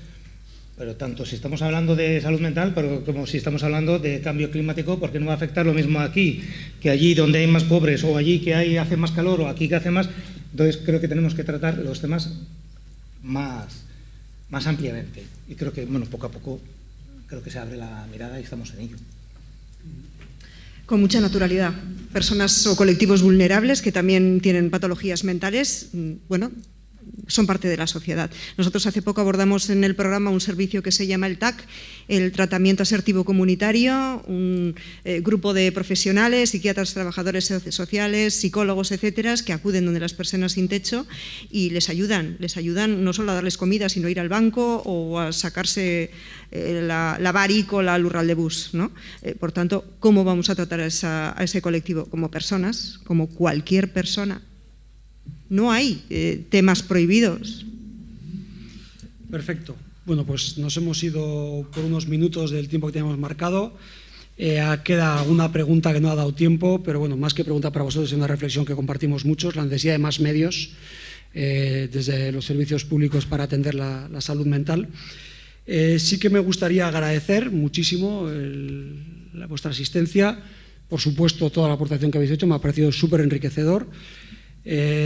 Speaker 2: pero tanto si estamos hablando de salud mental como si estamos hablando de cambio climático, porque no va a afectar lo mismo aquí que allí donde hay más pobres, o allí que hace más calor, o aquí que hace más. Entonces creo que tenemos que tratar los temas más ampliamente y creo que, bueno, poco a poco creo que se abre la mirada y estamos en ello.
Speaker 3: Con mucha naturalidad. Personas o colectivos vulnerables que también tienen patologías mentales, bueno, son parte de la sociedad. Nosotros hace poco abordamos en el programa un servicio que se llama el TAC, el Tratamiento Asertivo Comunitario, un grupo de profesionales, psiquiatras, trabajadores sociales, psicólogos, etcétera, que acuden donde las personas sin techo y les ayudan no solo a darles comida, sino a ir al banco o a sacarse la Baric o la Lurral de Bus, ¿no? Por tanto, ¿cómo vamos a tratar a ese colectivo? Como personas, como cualquier persona. No hay temas prohibidos.
Speaker 1: Perfecto. Bueno, pues nos hemos ido por unos minutos del tiempo que teníamos marcado. Queda una pregunta que no ha dado tiempo, pero bueno, más que pregunta para vosotros, es una reflexión que compartimos muchos, la necesidad de más medios desde los servicios públicos para atender la salud mental. Sí que me gustaría agradecer muchísimo vuestra asistencia, por supuesto toda la aportación que habéis hecho, me ha parecido súper enriquecedor.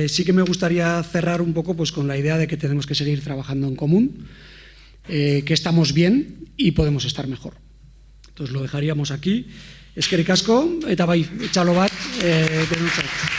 Speaker 1: Sí que me gustaría cerrar un poco pues, con la idea de que tenemos que seguir trabajando en común, que estamos bien y podemos estar mejor. Entonces lo dejaríamos aquí. Eskerrik asko, eta bai, txalo bat, denontzat.